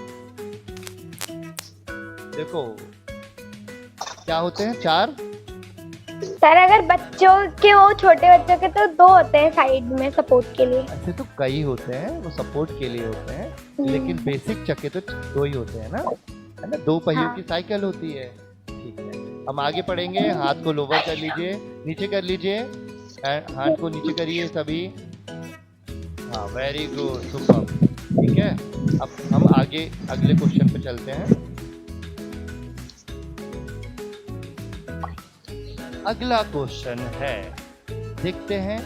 देखो, क्या होते हैं? 4। सर अगर बच्चों के, वो छोटे बच्चों के तो 2 होते हैं साइड में सपोर्ट के लिए। ऐसे तो कई होते हैं, वो सपोर्ट के लिए होते हैं, लेकिन बेसिक चक्के तो 2 ही होते हैं ना, है ना। 2 पहियों हाँ। की साइकिल होती है, ठीक है। हम आगे पढ़ेंगे। हाथ को लोवर कर लीजिए, नीचे कर लीजिए, हाथ को नीचे करिए सभी। हाँ, वेरी गुड, सुपर, ठीक है। अब हम आगे अगले क्वेश्चन पे चलते हैं। अगला क्वेश्चन है, देखते हैं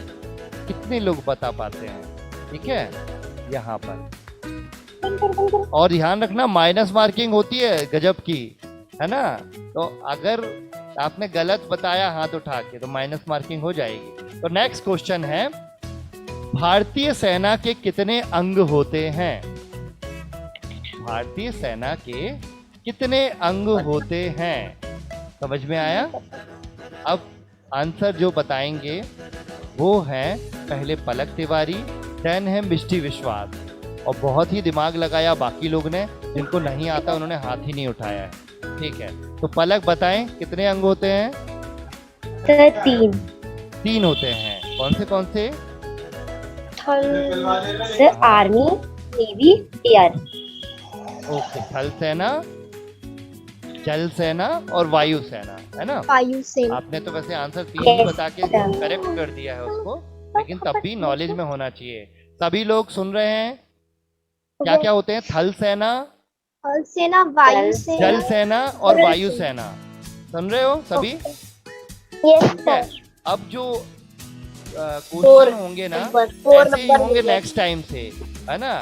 कितने लोग बता पाते हैं, ठीक है। यहाँ पर और ध्यान रखना, माइनस मार्किंग होती है गजब की, है ना। तो अगर आपने गलत बताया हाथ उठा के तो माइनस मार्किंग हो जाएगी। तो नेक्स्ट क्वेश्चन है, भारतीय सेना के कितने अंग होते हैं? भारतीय सेना के कितने अंग होते हैं? समझ में आया? अब आंसर जो बताएंगे वो है पहले पलक तिवारी, देन है मिष्टी विश्वास। और बहुत ही दिमाग लगाया बाकी लोग ने, जिनको नहीं आता उन्होंने हाथ ही नहीं उठाया है, ठीक है। तो पलक बताएं कितने अंग होते हैं? सर 3। 3 होते हैं। कौन से? Sir army, navy, air. Okay, थल सेना, जल सेना और वायु सेना, है ना। वायु सेना। आपने तो वैसे आंसर 3 ही बता के करेक्ट कर दिया है उसको, लेकिन तब भी नॉलेज में होना चाहिए। सभी लोग सुन रहे हैं? क्या क्या होते हैं? थल सेना, थल सेना, वायु सेना, जल सेना और वायु सेना। सुन रहे हो सभी? यस ठीक है। सर। अब जो क्वेश्चन होंगे ना, ऐसे ही होंगे नेक्स्ट टाइम से, है ना।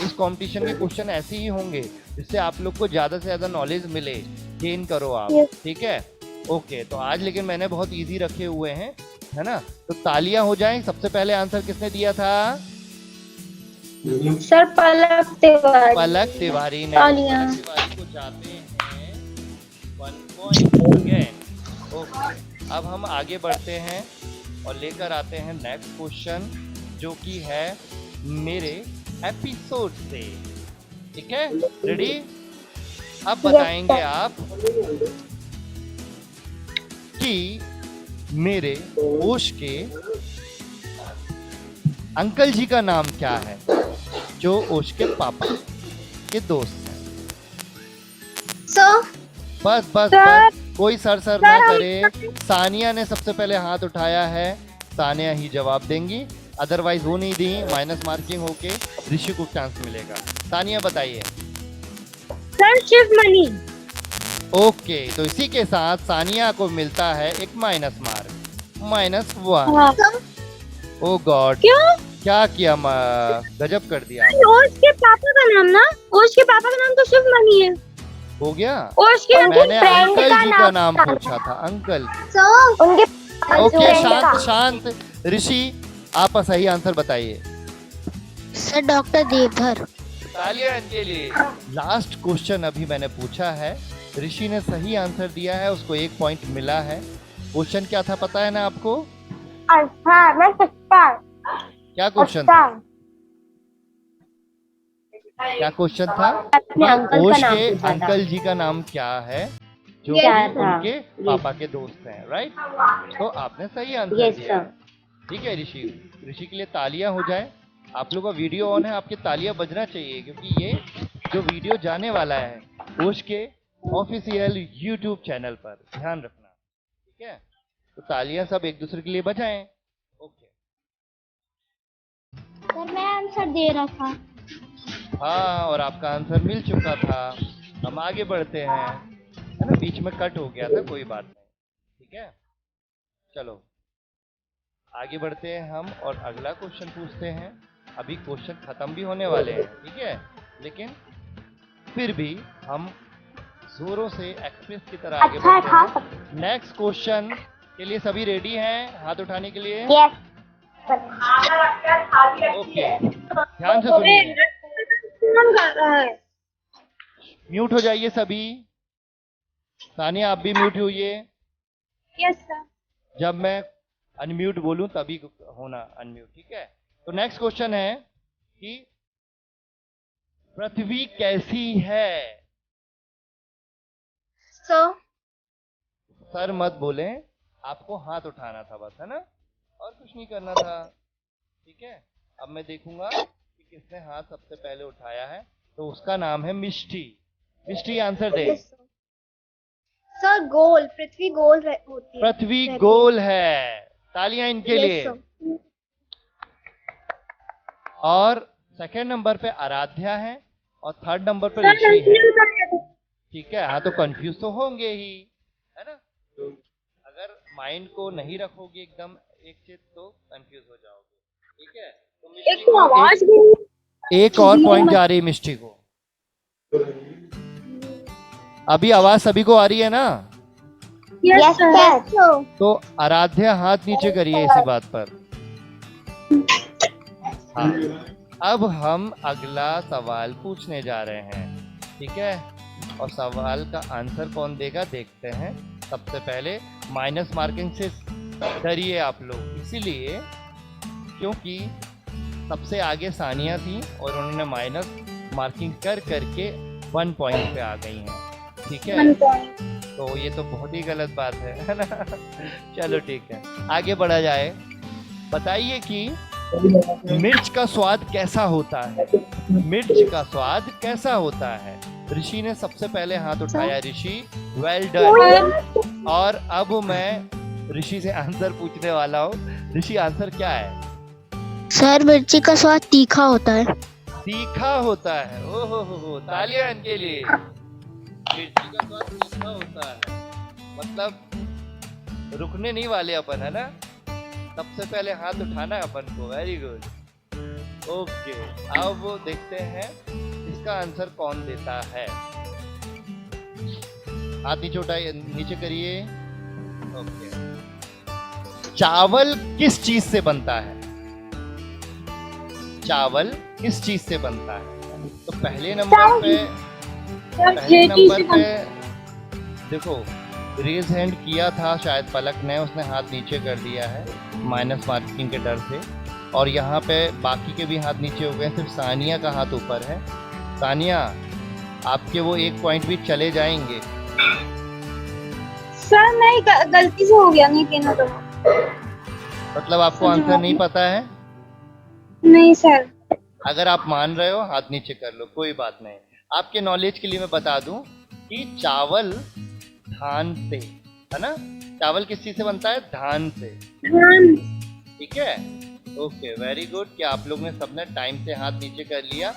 इस कंपटीशन के क्वेश्चन ऐसे ही होंगे, जिससे आप लोग को ज्यादा से ज्यादा नॉलेज मिले, गेन करो आप, ठीक है। ओके, तो आज लेकिन मैंने बहुत इजी रखे हुए हैं, है ना। तो तालियां हो जाएं। सबसे पहले आंसर किसने दिया था? सर पलक तिवारी। पलक तिवारी ने। तालियां। पलक तिवारी को जाते हैं 1 पॉइंट अगेन। ओके, अब हम आगे बढ़ते हैं और लेकर आते हैं नेक्स्ट क्वेश्चन, जो कि है मेरे एपिसोड से। ठीक है, रेडी? अब बताएंगे आप कि मेरे ओश के अंकल जी का नाम क्या है, जो ओश के पापा के दोस्त हैं। सर बस बस सर। बस, कोई सर सर ना करे। सानिया ने सबसे पहले हाथ उठाया है, सानिया ही जवाब देंगी, अदरवाइज वो नहीं दी माइनस मार्किंग होके ऋषि को चांस मिलेगा। सानिया बताइए। Sir Shiv money. ओके, तो इसी के साथ सानिया को मिलता है एक माइनस मार्क, -1। हाँ। ओ गॉड, क्यों? क्या किया, गजब कर दिया। ओश के पापा का नाम ना, ओश के पापा का नाम तो शिव मनी है। हो गया। ओश के मैंने फ्रेंड अंकल का जी का नाम नाम बताना पूछा था, अंकल। सर उनके ओके, फ्रेंड शांत का शांत। ऋषि, आप सही आंसर बताइए। Sir doctor Deodhar. तालियां इनके लिए। लास्ट क्वेश्चन अभी मैंने पूछा है, ऋषि ने सही आंसर दिया है, उसको 1 पॉइंट मिला है। क्वेश्चन क्या था पता है ना आपको? अच्छा, मैं सकता। क्या क्वेश्चन था? क्या क्वेश्चन था? अपने अंकल का ओश नाम के पूछा था। अंकल जी का नाम क्या है, जो क्या कि था? उनके पापा के दोस्त हैं, राइट? तो आपने सही आंसर यस दिया। सर। ठीक है ऋषि, ऋषि के लिए तालियां हो जाए। आप लोगों का वीडियो ऑन है, आपकी तालियां बजना चाहिए, क्योंकि ये जो वीडियो जाने वाला है ओश के ऑफिशियल यूट्यूब चैनल पर, ध्यान रखना। ठीक है, तो तालियां सब एक दूसरे के लिए बजाएं। ओके। सर मैं आंसर दे रहा था। हाँ, और आपका आंसर मिल चुका था। हम आगे बढ़ते हैं, है ना, बीच में कट हो गया था, कोई बात नहीं। ठीक है, चलो आगे बढ़ते हैं हम और अगला क्वेश्चन पूछते हैं। अभी क्वेश्चन खत्म भी होने वाले हैं, ठीक है, लेकिन फिर भी हम जोरों से एक्सप्रेस की तरह आगे अच्छा बढ़ते था। हैं। नेक्स्ट क्वेश्चन के लिए सभी रेडी हैं हाथ उठाने के लिए? यस। ओके, ध्यान से सुनिए। कौन कर रहा है? म्यूट हो जाइए सभी। सानिया, आप भी म्यूट होइए। Yes sir. जब मैं अनम्यूट बोलूं तभी होना अनम्यूट, ठीक है? तो नेक्स्ट क्वेश्चन है कि पृथ्वी कैसी है? सर सर मत बोलें, आपको हाथ उठाना था बस, है ना, और कुछ नहीं करना था। ठीक है, अब मैं देखूंगा कि किसने हाथ सबसे पहले उठाया है, तो उसका नाम है मिष्टी। मिष्टी आंसर दे। सर गोल, पृथ्वी गोल होती है। पृथ्वी गोल है, तालियां इनके Yes, लिए। sir. और सेकंड नंबर पे आराध्या है और थर्ड नंबर पे ऋषि है। ठीक है, हाँ, तो कंफ्यूज तो होंगे ही, है ना? अगर माइंड को नहीं रखोगे एकदम एक चित तो कंफ्यूज हो जाओगे। ठीक है, तो एक मिष्टी तो को आवाज भी एक और पॉइंट जा रही है मिष्टी को। अभी आवाज सभी को आ रही है ना? Yes yes sir. सर। तो आराध्या हाथ नीचे करिए इसी बात पर। हाँ, अब हम अगला सवाल पूछने जा रहे हैं, ठीक है? और सवाल का आंसर कौन देगा देखते हैं। सबसे पहले माइनस मार्किंग से डरिए आप लोग, इसीलिए क्योंकि सबसे आगे सानिया थी और उन्होंने माइनस मार्किंग कर करके 1 पॉइंट पे आ गई हैं। ठीक है, तो ये तो बहुत ही गलत बात है ना? चलो ठीक है, आगे बढ़ा जाए। बताइए कि मिर्च का स्वाद कैसा होता है? मिर्च का स्वाद कैसा होता है? ऋषि ने सबसे पहले हाथ उठाया। ऋषि, वेल डन। और अब मैं ऋषि से आंसर पूछने वाला हूँ। ऋषि, आंसर क्या है? सर मिर्ची का स्वाद तीखा होता है। तीखा होता है। ओहो हो, तालियां इनके लिए। मिर्ची का स्वाद तीखा होता है, मतलब रुकने नहीं वाले अपन, है ना? सबसे पहले हाथ उठाना है अपन को। Very good. ओके, अब वो देखते हैं इसका आंसर कौन देता है। हाथ नीचे उठाइए, नीचे करिए। ओके, चावल किस चीज से बनता है? चावल किस चीज से बनता है? तो पहले नंबर पे देखो, रेज हैंड किया था शायद पलक ने, उसने हाथ नीचे कर दिया है माइनस मार्किंग के डर से। और यहाँ पे बाकी के भी हाथ नीचे हो गए, सिर्फ सानिया का हाथ ऊपर है। सानिया, आपके वो 1 पॉइंट भी चले जाएंगे। सर नहीं, गलती से हो गया, नहीं कहना तो। मतलब आपको आंसर नहीं पता है? नहीं सर। अगर आप मान रहे हो हाथ नीचे कर लो, कोई बात नहीं। आपके नॉलेज के लिए मैं बता दूं कि चावल धान से, है ना? चावल किस चीज से बनता है? धान से। ठीक है, ओके, वेरी गुड कि आप लोग ने सबने टाइम से हाथ नीचे कर लिया,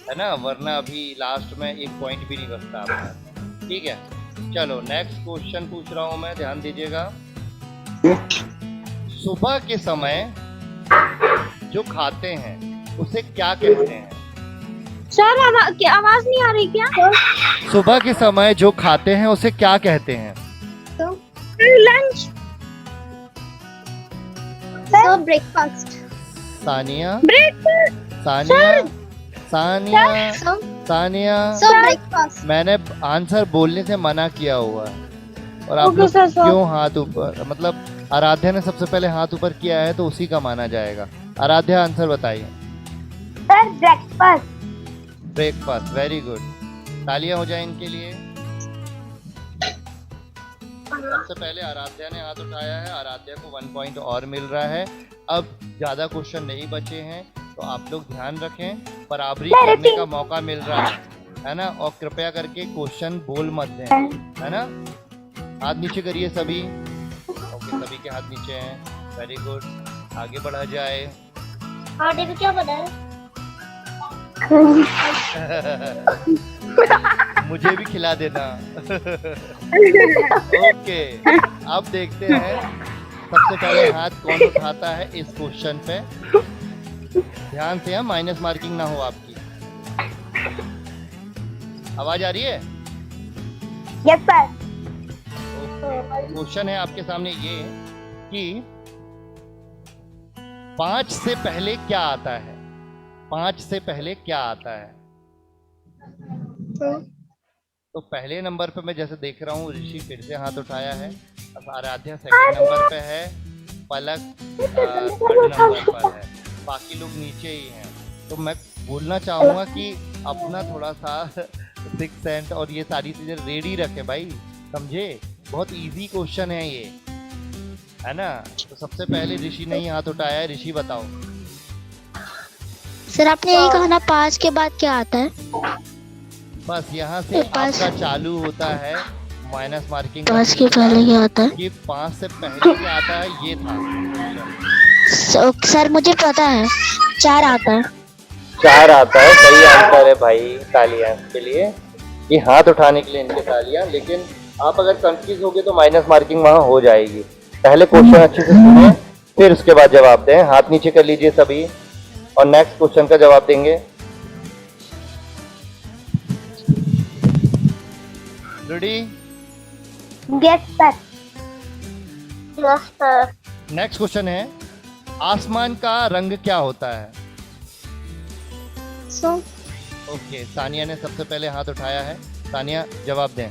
है ना? वरना अभी लास्ट में 1 पॉइंट भी नहीं बचता आपका। ठीक है, चलो नेक्स्ट क्वेश्चन पूछ रहा हूं मैं, ध्यान दीजिएगा। सुबह के समय जो खाते हैं उसे क्या कहते हैं? सर आवाज नहीं आ रही क्या? सुबह के समय जो खाते हैं उसे क्या कहते हैं? Lunch. Sir breakfast. Sania, breakfast. Sania, Sania, Sania, sir breakfast. मैंने आंसर बोलने से मना किया हुआ है और आप ओके, लोग सर, सर। क्यों हाथ ऊपर? मतलब आराध्या ने सबसे पहले हाथ ऊपर किया है तो उसी का माना जाएगा। आराध्या आंसर बताइए। Sir breakfast. Breakfast, very good, तालियां हो जाए इनके लिए। सबसे पहले आराध्या ने हाथ उठाया है, आराध्या को 1 पॉइंट और मिल रहा है। अब ज्यादा क्वेश्चन नहीं बचे हैं तो आप लोग ध्यान रखें, बराबरी करने का मौका मिल रहा है ना? और कृपया करके क्वेश्चन बोल मत दें, है ना? हाथ नीचे करिए सभी। ओके, सभी के हाथ नीचे हैं, वेरी गुड, आगे बढ़ा जाए। आटे को क्या पता है? मुझे भी खिला देना। ओके, अब देखते हैं सबसे पहले हाथ कौन उठाता है इस क्वेश्चन पे। ध्यान से, माइनस मार्किंग ना हो आपकी। आवाज आ रही है? Yes sir. क्वेश्चन है आपके सामने ये कि 5 से पहले क्या आता है? 5 से पहले क्या आता है? तो पहले नंबर पे मैं जैसे देख रहा हूँ ऋषि फिर से हाथ उठाया है, अब आराध्या सेकंड नंबर पे है, पलक थर्ड नंबर पर है, बाकी लोग नीचे ही हैं। तो मैं बोलना चाहूँगा कि अपना थोड़ा सा सिक्स सेंस और ये सारी चीज़ें रेडी रखे भाई, समझे? बहुत इजी क्वेश्चन है ये, है ना? तो सबसे पहले ऋषि ने ही हाथ उठाया है। ऋषि बताओ। सर आपने यही कहा ना 5 के बाद क्या आता है? बस यहाँ से आपका चालू होता है माइनस मार्किंग। 5 के पहले क्या आता है? कि 5 से पहले क्या आता है ये था। सर मुझे पता है 4 आता है। 4 आता है, सही आंसर है भाई, तालियां इसके लिए, ये हाथ उठाने के लिए इनके तालियां। लेकिन आप अगर कंफ्यूज होगे तो माइनस मार्किंग वहाँ हो जाएगी। पहले क्वेश्चन अच्छे से सुने, फिर उसके बाद जवाब दें। हाथ नीचे कर लीजिए सभी और नेक्स्ट क्वेश्चन का जवाब देंगे। Ready? Yes sir. Yes sir. Next question है, आसमान का रंग क्या होता है? सो ओके, सानिया ने सबसे पहले हाथ उठाया है, सानिया जवाब दें।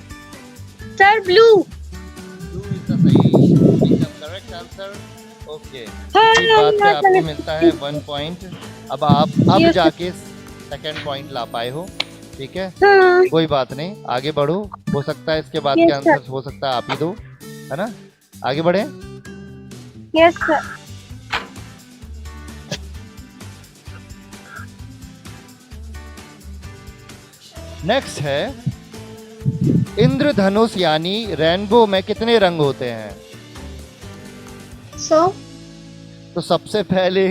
Sir blue. Blue is the सही एकदम करेक्ट आंसर। ओके, इस बात पे आपको मिलता है 1 पॉइंट। अब आप जाके सेकंड पॉइंट ला पाए हो, ठीक है? हाँ। कोई बात नहीं, आगे बढ़ो, हो सकता है इसके बाद के आंसर हो सकता है आप ही दो, है ना? आगे बढ़े। Yes sir. नेक्स्ट है, इंद्रधनुष यानी रेनबो में कितने रंग होते हैं? सो तो सबसे पहले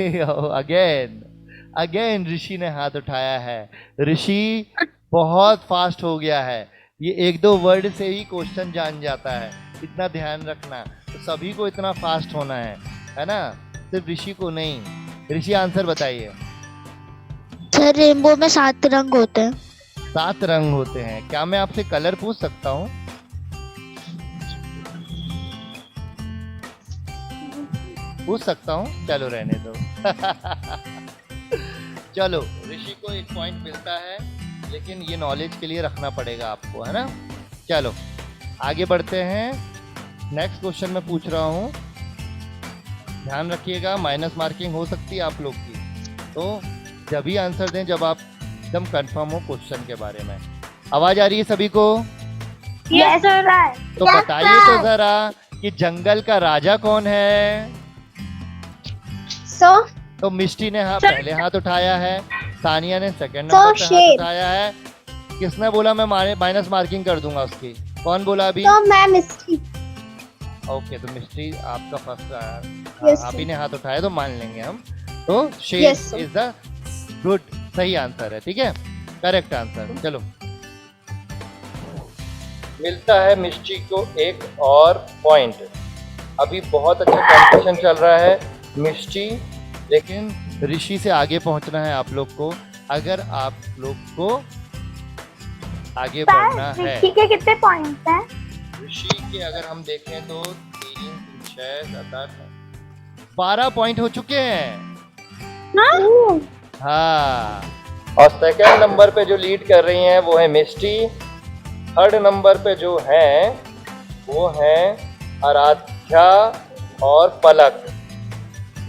अगेन ऋषि ने हाथ उठाया है। ऋषि बहुत फास्ट हो गया है, ये 1-2 वर्ड से ही क्वेश्चन जान जाता है, इतना ध्यान रखना। तो सभी को इतना फास्ट होना है ना? सिर्फ ऋषि को नहीं। ऋषि आंसर बताइए। सर रेनबो में 7 रंग होते हैं। 7 रंग होते हैं। क्या मैं आपसे कलर पूछ सकता हूँ? पूछ सकता हूँ? चलो रहने दो। चलो, ऋषि को 1 पॉइंट मिलता है, लेकिन ये नॉलेज के लिए रखना पड़ेगा आपको, है ना? चलो आगे बढ़ते हैं। नेक्स्ट क्वेश्चन मैं पूछ रहा हूँ, ध्यान रखिएगा, माइनस मार्किंग हो सकती है आप लोग की, तो जब भी आंसर दें जब आप एकदम कंफर्म हो क्वेश्चन के बारे में। आवाज आ रही है सभी को? Yes sir. तो बताइए तो जरा कि जंगल का राजा कौन है? So, तो मिष्टी ने पहले हाथ उठाया है, सानिया ने सेकंड So, नंबर पे हाथ शेर। उठाया है। किसने बोला मैं माइनस मार्किंग कर दूंगा उसकी? कौन बोला अभी? so मैं मिस्टी। ओके, तो मिष्टी आपका फर्स्ट Yes, आप ही sir. ने हाथ उठाया तो मान लेंगे हम। तो शेर Yes, sir. Is the good, सही आंसर है, ठीक है, करेक्ट आंसर। चलो, मिलता है मिष्टी को एक और पॉइंट। अभी बहुत अच्छा कंपटीशन चल रहा है मिष्टी, लेकिन ऋषि से आगे पहुंचना है आप लोग को। अगर आप लोग को आगे बढ़ना है, ऋषि के कितने पॉइंट्स हैं? ऋषि के अगर हम देखें तो 3, 6, 7, 8, 12 पॉइंट हो चुके हैं। हाँ, और सेकंड नंबर पे जो लीड कर रही हैं वो है मिष्टी। थर्ड नंबर पे जो हैं वो हैं आराध्या और पलक,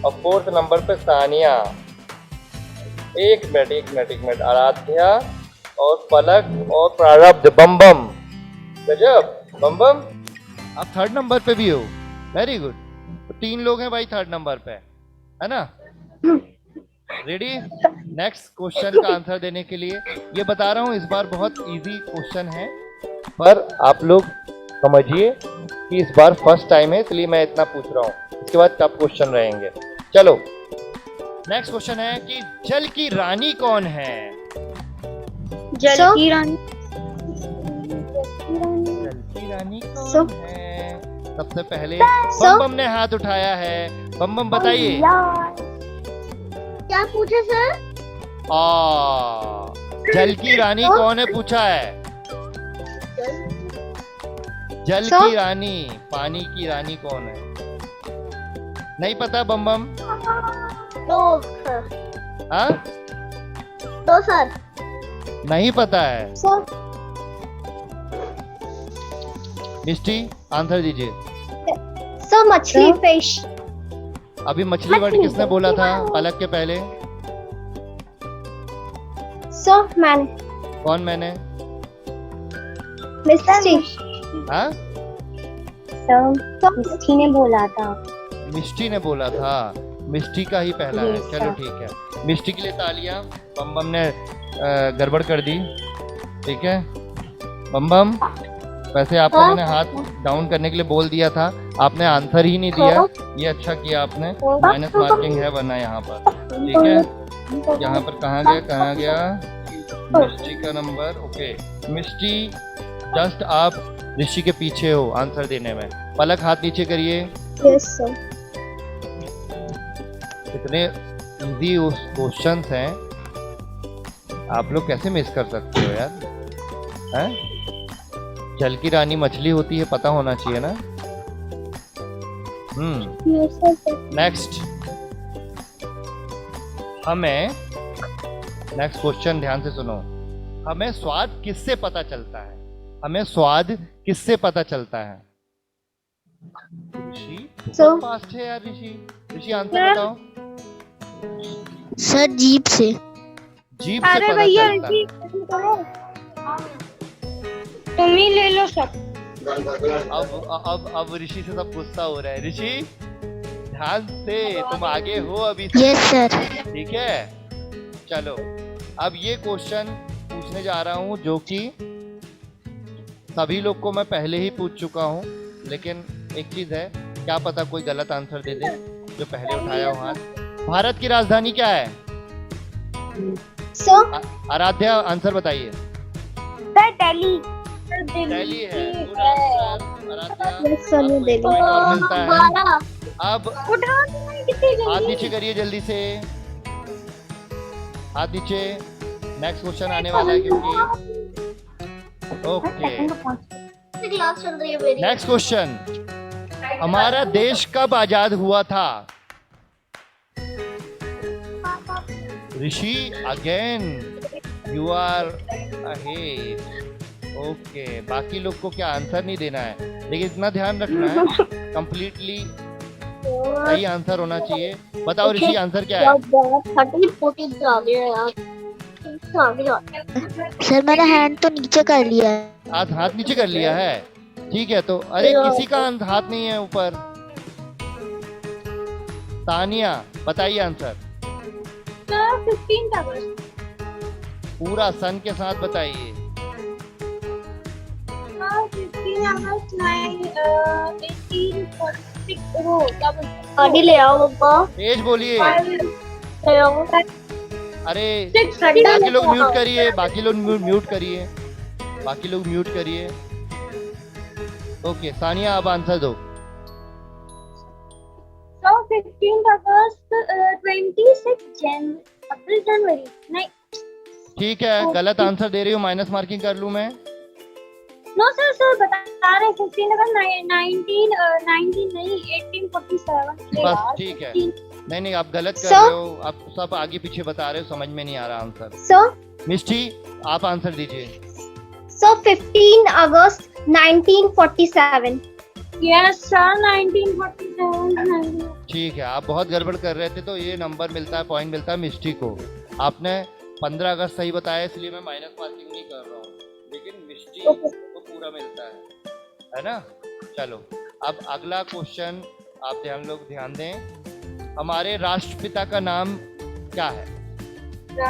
और फोर्थ नंबर पे सानिया। एक मिनट, आराध्या और पलक और प्रारब्ध। बम बम, गजब, बम बम। आप थर्ड नंबर पे भी हो, वेरी गुड। तो 3 लोग हैं भाई थर्ड नंबर पे, है ना? रेडी नेक्स्ट क्वेश्चन का आंसर देने के लिए? ये बता रहा हूँ इस बार बहुत इजी क्वेश्चन है, पर आप लोग समझिए कि इस बार फर्स्ट टाइम है इसलिए मैं इतना पूछ रहा हूँ, इसके बाद टफ क्वेश्चन रहेंगे। चलो, नेक्स्ट क्वेश्चन है कि जल की रानी कौन है? जल So- की रानी। जल की रानी कौन So- है? सबसे पहले So- बम बम ने हाथ उठाया है। बम बम बताइए। क्या पूछे सर? जल की रानी कौन है पूछा है। जल So- की रानी, पानी की रानी कौन है? नहीं पता बम बम? दो सर। हाँ, दो सर। नहीं पता है। So, मिष्टी आंसर दीजिए। so मछली फिश। अभी मछली वर्ड मछली। किसने बोला था पलक के पहले? So मैंने। कौन मैंने? मिस्टी। हाँ, मिष्टी ने बोला था। मिष्टी ने बोला था। मिष्टी का ही पहला है। Yes, चलो sir. ठीक है, मिष्टी के लिए तालियां। बम बम ने गड़बड़ कर दी, ठीक है। बम बम, वैसे आपको हाँ? मैंने हाथ डाउन करने के लिए बोल दिया था, आपने आंसर ही नहीं दिया। ये अच्छा किया आपने, माइनस मार्किंग है वरना यहाँ पर, ठीक है। यहाँ पर कहाँ गया मिष्टी का नंबर। ओके, मिष्टी जस्ट आप ऋषि के पीछे हो आंसर देने में। पलक हाथ नीचे करिए। Yes sir. इतने इजी क्वेश्चंस हैं, आप लोग कैसे मिस कर सकते हो यार, हैं? जल की रानी मछली होती है, पता होना चाहिए ना। Yes sir. नेक्स्ट हमें नेक्स्ट क्वेश्चन ध्यान से सुनो। हमें स्वाद किससे पता चलता है? हमें स्वाद किससे पता चलता है? ऋषि So- बहुत फास्ट है यार। ऋषि आंसर बताओ। सर जीप से। जीभ से अरे पता भैया चलता है। तुम ही ले लो सब। अब ऋषि से सब गुस्सा हो रहा है। ऋषि ध्यान से, तुम आगे हो अभी से, यस सर। ठीक है। चलो, अब ये क्वेश्चन पूछने जा रहा हूँ जो कि सभी लोग को मैं पहले ही पूछ चुका हूँ, लेकिन एक चीज है, क्या पता कोई गलत आंसर दे दे जो पहले उठाया हो हाथ। भारत की राजधानी क्या है? So आराध्या आंसर बताइए। सर दिल्ली। दिल्ली है। Good answer Aradhya. Yes, sir, आपको एक दिल्ली। point और मिलता है। बारह। अब हाथ नीचे करिए जल्दी से, हाथ नीचे। नेक्स्ट क्वेश्चन आने वाला है क्योंकि ओके। क्लास चल रही है मेरी। नेक्स्ट क्वेश्चन, हमारा देश कब आजाद हुआ था? Rishi again you are ahead. Okay, बाकी लोग को क्या आंसर नहीं देना है, लेकिन इतना ध्यान रखना है, कंप्लीटली सही आंसर होना चाहिए। बताओ ऋषि आंसर क्या है? 30 40 आ गया यार, आगे जाते सर मैंने हैंड तो नीचे कर लिया है। हाथ हाथ नीचे कर लिया है, ठीक है। तो अरे किसी का हाथ नहीं है ऊपर। तानिया बताइए आंसर। 15 अगस्त। पूरा सन के साथ बताइए। 15 अगस्त 1846 वो गाड़ी ले आओ पापा। तेज बोलिए। ले आओ। अरे 6 बाकी लोग म्यूट करिए, बाकी लोग म्यूट करिए, बाकी लोग म्यूट करिए। ओके सानिया आप आंसर दो। So 15 अगस्त 26 अप्रैल जनवरी नहीं। ठीक है, गलत आंसर दे रही हूँ, माइनस मार्किंग कर लूँ मैं? नो सर, सर बता रहे 15 अगस्त 19 नहीं 1847। बस ठीक है। नहीं नहीं आप गलत कर रहे हो, आप सब आगे पीछे बता रहे हो, समझ में नहीं आ रहा आंसर। सर मिष्टी आप आंसर दीजिए। सर 15 अगस्त 1947। Yes sir 1947। ठीक है, आप बहुत गड़बड़ कर रहे थे तो ये नंबर मिलता है, पॉइंट मिलता है मिष्टी को। आपने 15 अगस्त सही बताया इसलिए मैं माइनस मार्किंग नहीं कर रहा हूँ, लेकिन मिष्टी को पूरा मिलता है ना। चलो अब अगला क्वेश्चन आप ध्यान दें। हमारे राष्ट्रपिता का नाम क्या है?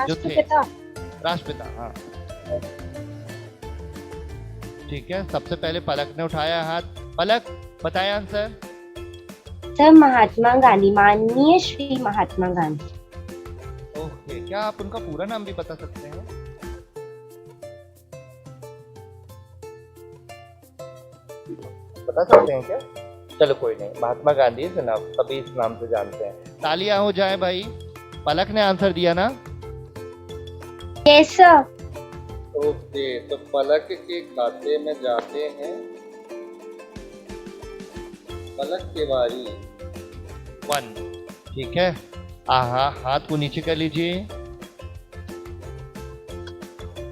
जो थे राष्ट्रपिता, हाँ ठीक है। सबसे पहले पलक ने उठाया हाथ। पलक बताए आंसर। सर महात्मा गांधी, माननीय श्री महात्मा गांधी। ओके, क्या आप उनका पूरा नाम भी बता सकते हैं? बता सकते हैं क्या? चलो कोई नहीं, महात्मा गांधी से नाम सभी इस नाम से जानते हैं। तालियां हो जाए भाई। पलक ने आंसर दिया ना? Yes sir. ओके, तो पलक के खाते में जाते हैं पलक के बारी 1। ठीक है, आहा हाथ को नीचे कर लीजिए।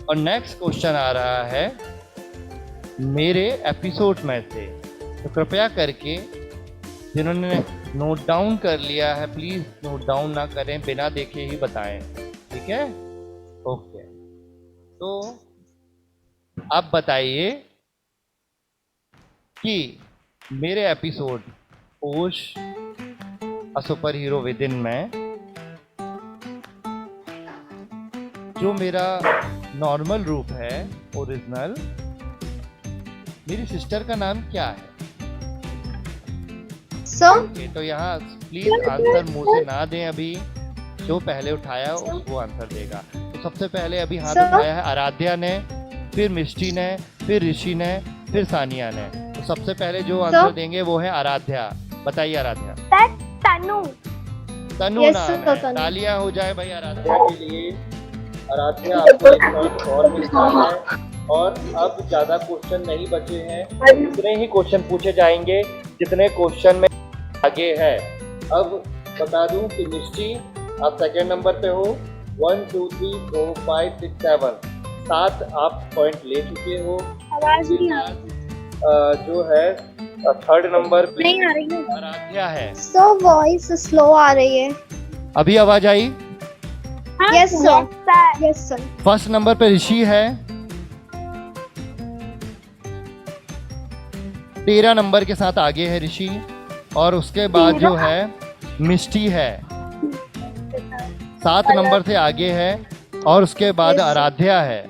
और नेक्स्ट क्वेश्चन आ रहा है मेरे एपिसोड में से, तो कृपया करके जिन्होंने नोट डाउन कर लिया है प्लीज नोट डाउन ना करें, बिना देखे ही बताएं, ठीक है? ओके, तो आप बताइए कि मेरे एपिसोड पोष a super hero with in में जो मेरा नॉर्मल रूप है ओरिजिनल, मेरी सिस्टर का नाम क्या है? सर तो यहाँ प्लीज आंसर मुंह से ना दें, अभी जो पहले उठाया उसको आंसर देगा। तो सबसे पहले अभी हाथ उठाया है आराध्या ने, फिर मिष्टी ने, फिर ऋषि ने, फिर सानिया ने। तो सबसे पहले जो आंसर देंगे वो है आराध्या। बताइए आराध्या। तनु। तनु Yes, नाम sir, है। तनु। तालियां हो जाए भाई आराध्या के लिए। आराध्या आपको एक पॉइंट और मिलता है। और अब ज्यादा क्वेश्चन नहीं बचे हैं, इतने ही क्वेश्चन पूछे जाएंगे जितने क्वेश्चन में आगे है। अब बता दूं कि मिष्टी आप सेकंड नंबर पे हो। 1 2 3 4 5 6 7 7 आप पॉइंट ले चुके हो। आवाज नहीं आ रही। जो है थर्ड नंबर पे नहीं आ रही है। आराध्या है। सर वॉइस स्लो आ रही है। अभी आवाज आई? Yes sir, yes sir. First number पे ऋषि है। 13 नंबर के साथ आगे है ऋषि, और उसके बाद जो है मिष्टी है। 7 नंबर से आगे है, और उसके बाद आराध्या है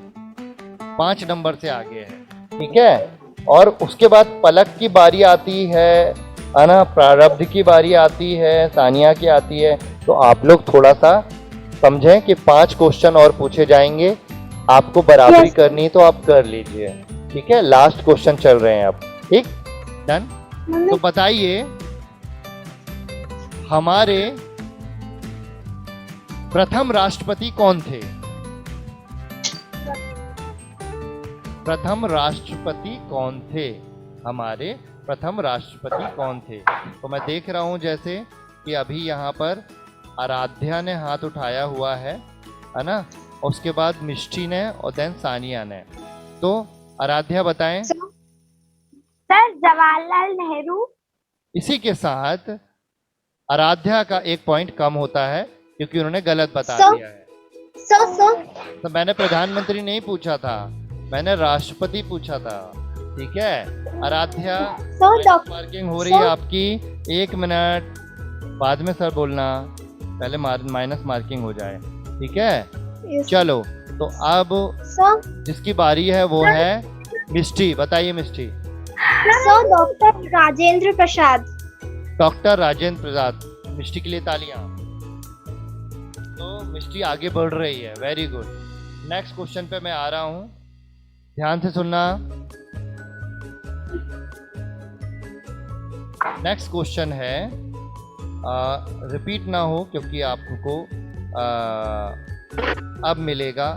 5 नंबर से आगे है, ठीक है? और उसके बाद पलक की बारी आती है ना, प्रारब्ध की बारी आती है, सानिया की आती है। तो आप लोग थोड़ा सा समझें कि 5 क्वेश्चन और पूछे जाएंगे, आपको बराबरी करनी तो आप कर लीजिए, ठीक है? लास्ट क्वेश्चन चल रहे हैं अब, ठीक? डन? तो बताइए हमारे प्रथम राष्ट्रपति कौन थे? प्रथम राष्ट्रपति कौन थे? हमारे प्रथम राष्ट्रपति कौन थे? तो मैं देख रहा हूं जैसे कि अभी यहाँ पर आराध्या ने हाथ उठाया हुआ है ना, उसके बाद मिष्टी ने और देन सानिया ने। तो आराध्या बताएं। सर जवाहरलाल नेहरू। इसी के साथ आराध्या का 1 पॉइंट कम होता है क्योंकि उन्होंने गलत बता So- दिया है। So, तो मैंने प्रधानमंत्री नहीं पूछा था, मैंने राष्ट्रपति पूछा था। ठीक है आराध्या, डॉक्टर मार्किंग हो रही है आपकी। 1 मिनट बाद में सर बोलना, पहले माइनस मार्किंग हो जाए। ठीक है चलो, तो अब जिसकी बारी है वो है मिष्टी। बताइए मिष्टी। डॉक्टर राजेंद्र प्रसाद। डॉक्टर राजेंद्र प्रसाद। मिष्टी के लिए तालियां। तो मिष्टी आगे बढ़ रही है, वेरी गुड। नेक्स्ट क्वेश्चन पे मैं आ रहा हूं, ध्यान से सुनना। नेक्स्ट क्वेश्चन है, रिपीट ना हो क्योंकि आपको अब मिलेगा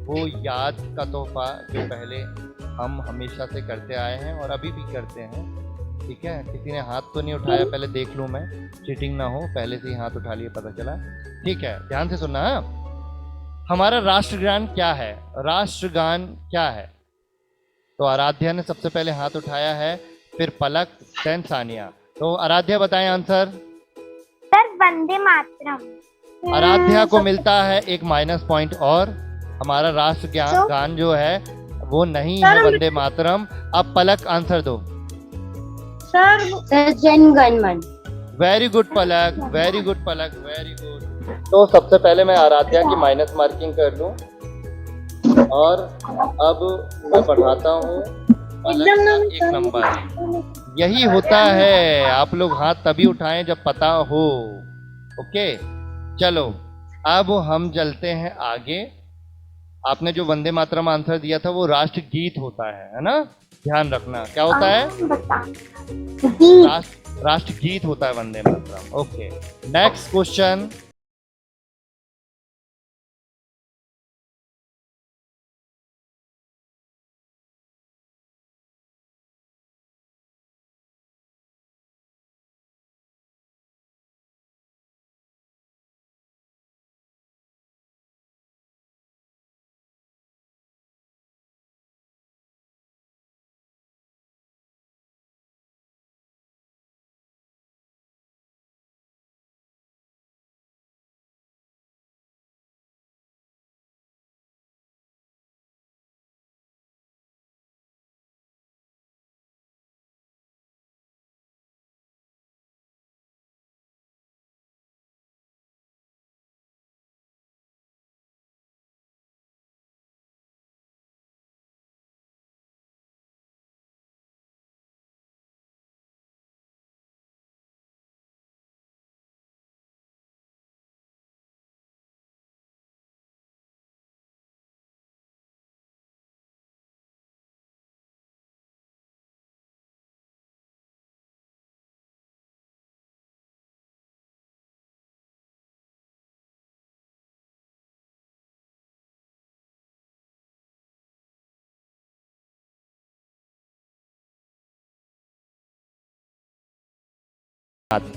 वो याद का तोहफा जो पहले हम हमेशा से करते आए हैं और अभी भी करते हैं। ठीक है, किसी ने हाथ तो नहीं उठाया, पहले देख लूं मैं, चीटिंग ना हो, पहले से ही हाथ उठा लिए पता चला। ठीक है ध्यान से सुनना। हमारा राष्ट्रगान क्या है? राष्ट्रगान क्या है? तो आराध्या ने सबसे पहले हाथ उठाया है, फिर पलक, देन सानिया। तो आराध्या बताएं आंसर। सर वंदे मातरम। आराध्या को मिलता है 1 माइनस पॉइंट और हमारा राष्ट्र गान जो है वो नहीं है वंदे मातरम। अब पलक आंसर दो। सर जन गण मन। वेरी गुड पलक, वेरी गुड पलक, वेरी गुड। तो सबसे पहले मैं आराध्या की माइनस मार्किंग कर लूं और अब मैं बढ़ाता हूं पलक का 1 नंबर। यही होता है, आप लोग हाथ तभी उठाएं जब पता हो। ओके चलो, अब हम चलते हैं आगे। आपने जो वंदे मातरम आंसर दिया था वो राष्ट्रगीत होता है ना? ध्यान रखना क्या होता है? राष्ट्रगीत होता है Vande Mataram. Okay next question.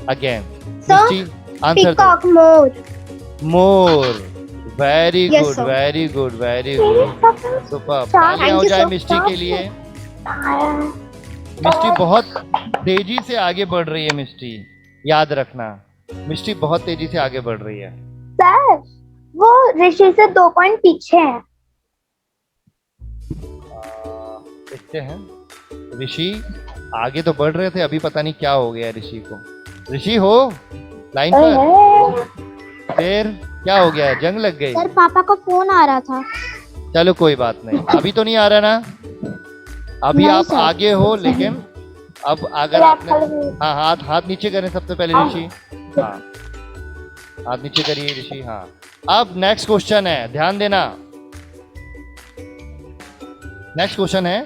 Again answer peacock मोर। मोर। Very Yes, good, sir. Very good, very good, super. तालियां हो you, जाए sir. मिष्टी के लिए। मिष्टी बहुत तेजी से आगे बढ़ रही है। मिष्टी याद रखना, मिष्टी बहुत तेजी से आगे बढ़ रही है। सर वो ऋषि से 2 पॉइंट पीछे है। देखते हैं, ऋषि आगे तो बढ़ रहे थे, अभी पता नहीं क्या हो गया ऋषि को। ऋषि हो लाइन पर? फिर क्या हो गया? जंग लग गई? सर पापा को फोन आ रहा था। चलो कोई बात नहीं, अभी तो नहीं आ रहा ना? अभी नहीं आप सर। आगे हो, लेकिन अब अगर आपने हाँ हाथ नीचे करें सबसे पहले ऋषि। हाँ हाथ नीचे करिए ऋषि। हाँ अब नेक्स्ट क्वेश्चन है, ध्यान देना। नेक्स्ट क्वेश्चन है,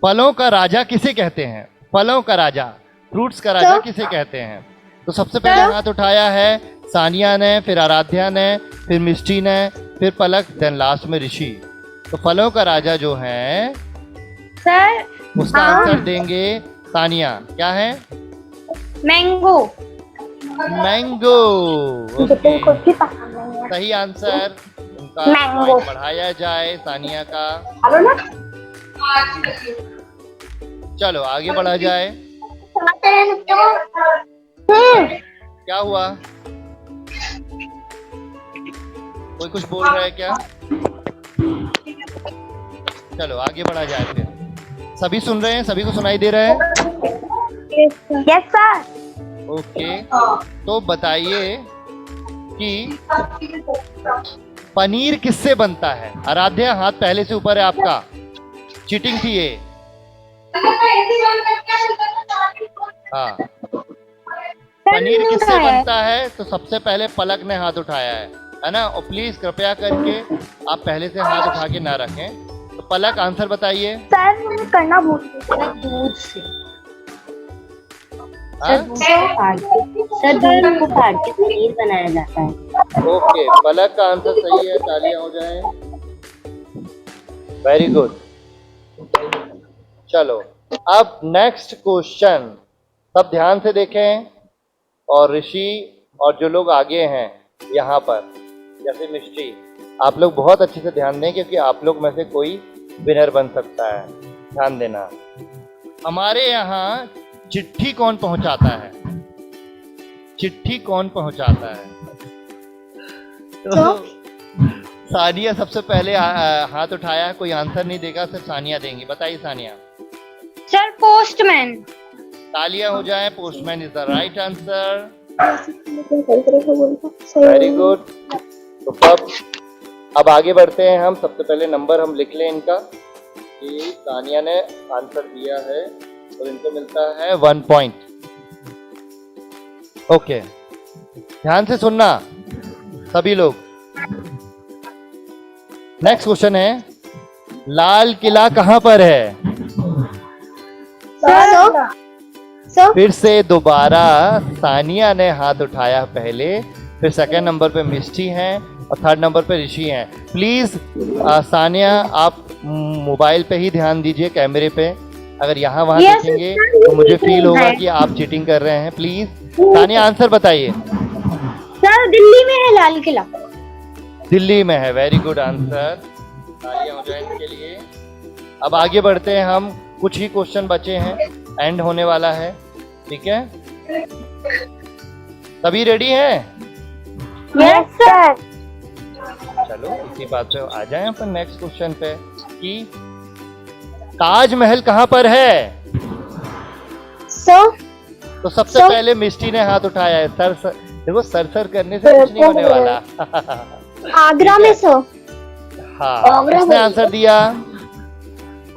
फलों का राजा किसे कहते हैं? फलों का राजा, फ्रूट्स का राजा किसे कहते हैं? तो सबसे पहले हाथ उठाया है सानिया ने, फिर आराध्या ने, फिर मिष्टी ने, फिर पलक, देन लास्ट में ऋषि। तो फलों का राजा जो है सर उसका आंसर देंगे सानिया। क्या है? मैंगो। मैंगो। ओके सही आंसर। उनका Mango. पॉइंट बढ़ाया जाए सानिया का। चलो आगे बढ़ा जाए। हुआ? कोई कुछ बोल रहा है क्या? चलो आगे बढ़ा जाए फिर। सभी सुन रहे हैं? सभी को सुनाई दे रहा है? Yes sir. ओके, तो बताइए कि पनीर किससे बनता है? आराध्या हाथ पहले से ऊपर है आपका, चीटिंग थी ये। हाँ, पनीर किससे बनता है? तो सबसे पहले पलक ने हाथ उठाया है ना? और प्लीज कृपया करके आप पहले से हाथ उठा के ना रखें। तो पलक आंसर बताइए। सर मुझे करना भूल गई। दूध से। हाँ? सर दूध को काट के पनीर बनाया जाता है। ओके, पलक का आंसर सही है, तालियां हो जाएं। Very good. चलो अब नेक्स्ट क्वेश्चन, सब ध्यान से देखें। और ऋषि और जो लोग आगे हैं यहाँ पर, जैसे मिष्टी, आप लोग बहुत अच्छे से ध्यान दें, क्योंकि आप लोग में से कोई विनर बन सकता है। ध्यान देना। हमारे यहाँ चिट्ठी कौन पहुंचाता है? चिट्ठी कौन पहुंचाता है? तो सानिया सबसे पहले हाथ उठाया, कोई आंसर नहीं देगा, सिर्फ सानिया देंगी। बताइए सानिया। Sir postman. तालियां हो जाए। Postman is the right answer. Very good. तो अब आगे बढ़ते हैं हम। सबसे पहले नंबर हम लिख लें इनका, कि सानिया ने आंसर दिया है, और इनको मिलता है 1 पॉइंट। ओके, ध्यान से सुनना सभी लोग। नेक्स्ट क्वेश्चन है, लाल किला कहां पर है? फिर से दोबारा सानिया ने हाथ उठाया पहले, फिर सेकंड नंबर पे मिष्टी हैं, और थर्ड नंबर पे ऋषि हैं। प्लीज सानिया आप मोबाइल पे ही ध्यान दीजिए, कैमरे पे। अगर यहाँ वहाँ देखेंगे तो मुझे फील होगा कि आप चीटिंग कर रहे हैं। प्लीज सानिया आंसर बताइए। सर दिल्ली में है लाल किला। दिल्ली में है। Very good answer. तालियां हो जाए इनके लिए। अब आगे बढ़ते हैं हम, कुछ ही क्वेश्चन बचे हैं, एंड होने वाला है। ठीक है, सभी रेडी हैं? Yes sir. चलो इसी बात पे आ जाएं अपन नेक्स्ट क्वेश्चन पे, कि ताजमहल कहाँ पर है? तो सबसे पहले मिष्टी ने हाथ उठाया है। देखो सर करने से कुछ नहीं होने वाला। आगरा में सर। हाँ, किसने आंसर दिया?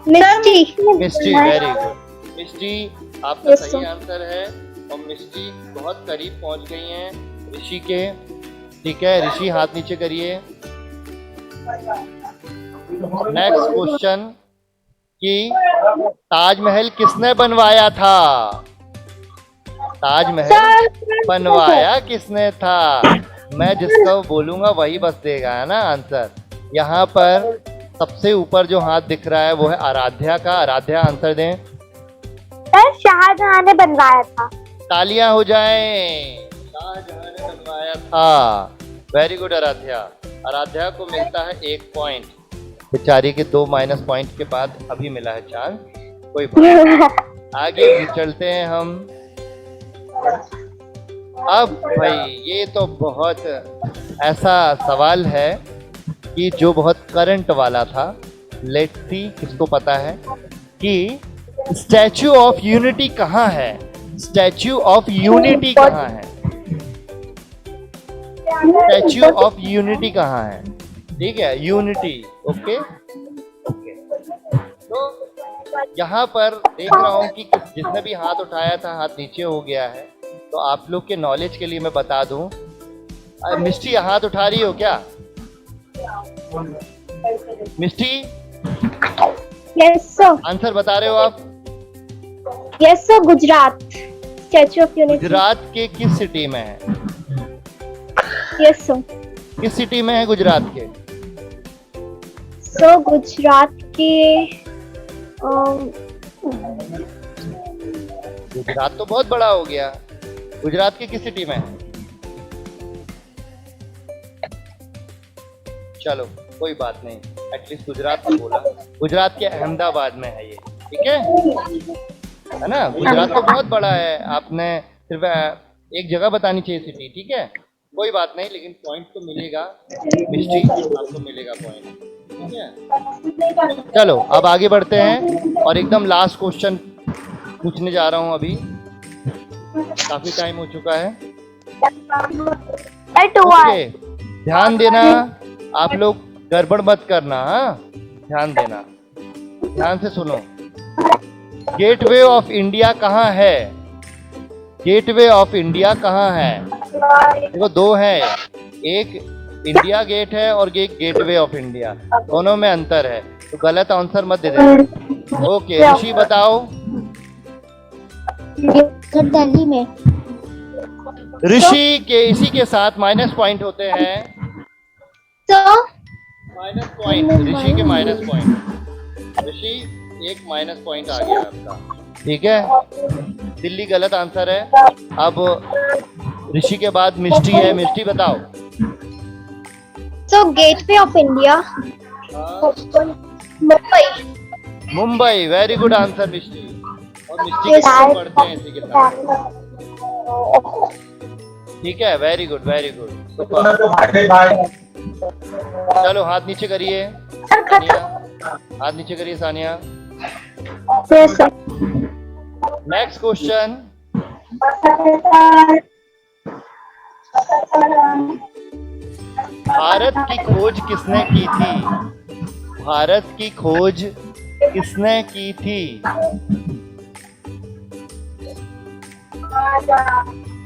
मिष्टी। मिष्टी, वेरी गुड। मिष्टी आपका सही आंसर है, और मिष्टी बहुत करीब पहुंच गई हैं ऋषि के। ठीक है, ऋषि हाथ नीचे करिए। नेक्स्ट क्वेश्चन, कि ताजमहल किसने बनवाया था? ताजमहल बनवाया किसने था? मैं जिसको बोलूंगा वही बस देगा, है ना आंसर। यहाँ पर सबसे ऊपर जो हाथ दिख रहा है वो है आराध्या का। आराध्या आंसर दें। सर शाहजहां ने बनवाया था। तालियां हो जाएं। शाहजहां ने बनवाया था। Very good Aaradhya. आराध्या को मिलता है 1 पॉइंट। बेचारी के 2 माइनस पॉइंट के बाद अभी मिला है चांस। कोई बात नहीं। आगे भी चलते हैं हम। अब भाई ये तो बहुत ऐसा सवाल है कि जो बहुत करंट वाला था। लेट्स सी किसको पता है कि स्टैच्यू ऑफ यूनिटी कहाँ है? स्टैच्यू ऑफ यूनिटी कहाँ है? स्टैच्यू ऑफ यूनिटी कहाँ है? ठीक है, यूनिटी। Okay okay. तो यहाँ पर देख रहा हूँ कि जिसने भी हाथ उठाया था हाथ नीचे हो गया है। तो आप लोग के नॉलेज के लिए मैं बता दूं, मिष्टी हाथ उठा रही हो क्या? मिष्टी यस सर। आंसर बता रहे हो आप? Yes sir, Gujarat. Statue of unity. Gujarat के किस सिटी में है? Yes sir. किस सिटी में है गुजरात के? सर गुजरात के गुजरात तो बहुत बड़ा हो गया। गुजरात के किस सिटी में है? चलो कोई बात नहीं, एटलीस्ट गुजरात को बोला। गुजरात के अहमदाबाद में है ये। ठीक है ना? गुजरात तो बहुत बड़ा है। आपने सिर्फ एक जगह बतानी चाहिए सिटी, ठीक है? कोई बात नहीं, लेकिन पॉइंट तो मिलेगा मिस्टी, आपको मिलेगा पॉइंट, ठीक है? चलो अब आगे बढ़ते हैं और एकदम लास्ट क्वेश्चन पूछने जा रहा हूँ अभी, काफी टाइम हो चुका है। ओके, ध्यान देना, आप लोग गड़बड़ मत करना, हाँ? ध्यान देना, ध्यान से सुनो। गेटवे ऑफ इंडिया कहाँ है? गेटवे ऑफ इंडिया कहाँ है? देखो दो है, एक इंडिया गेट है और एक गेटवे ऑफ इंडिया, दोनों में अंतर है, तो गलत आंसर मत दे देना। ओके ऋषि बताओ। सर दिल्ली में। ऋषि के इसी के साथ माइनस पॉइंट होते हैं, So, माइनस पॉइंट, ऋषि के माइनस पॉइंट। ऋषि एक माइनस पॉइंट आ गया आपका, ठीक है? दिल्ली गलत आंसर है। अब ऋषि के बाद मिष्टी है, मिष्टी बताओ। so Gateway of India, Mumbai. Mumbai, very good answer Mishti. और मिष्टी के साथ पढ़ते हैं इसी के साथ, ठीक है? Very good, very good. चलो हाथ नीचे करिए सानिया, हाथ नीचे करिए Sania. Yes, sir. Next question, Bharat की खोज किसने की थी? भारत की खोज किसने की थी?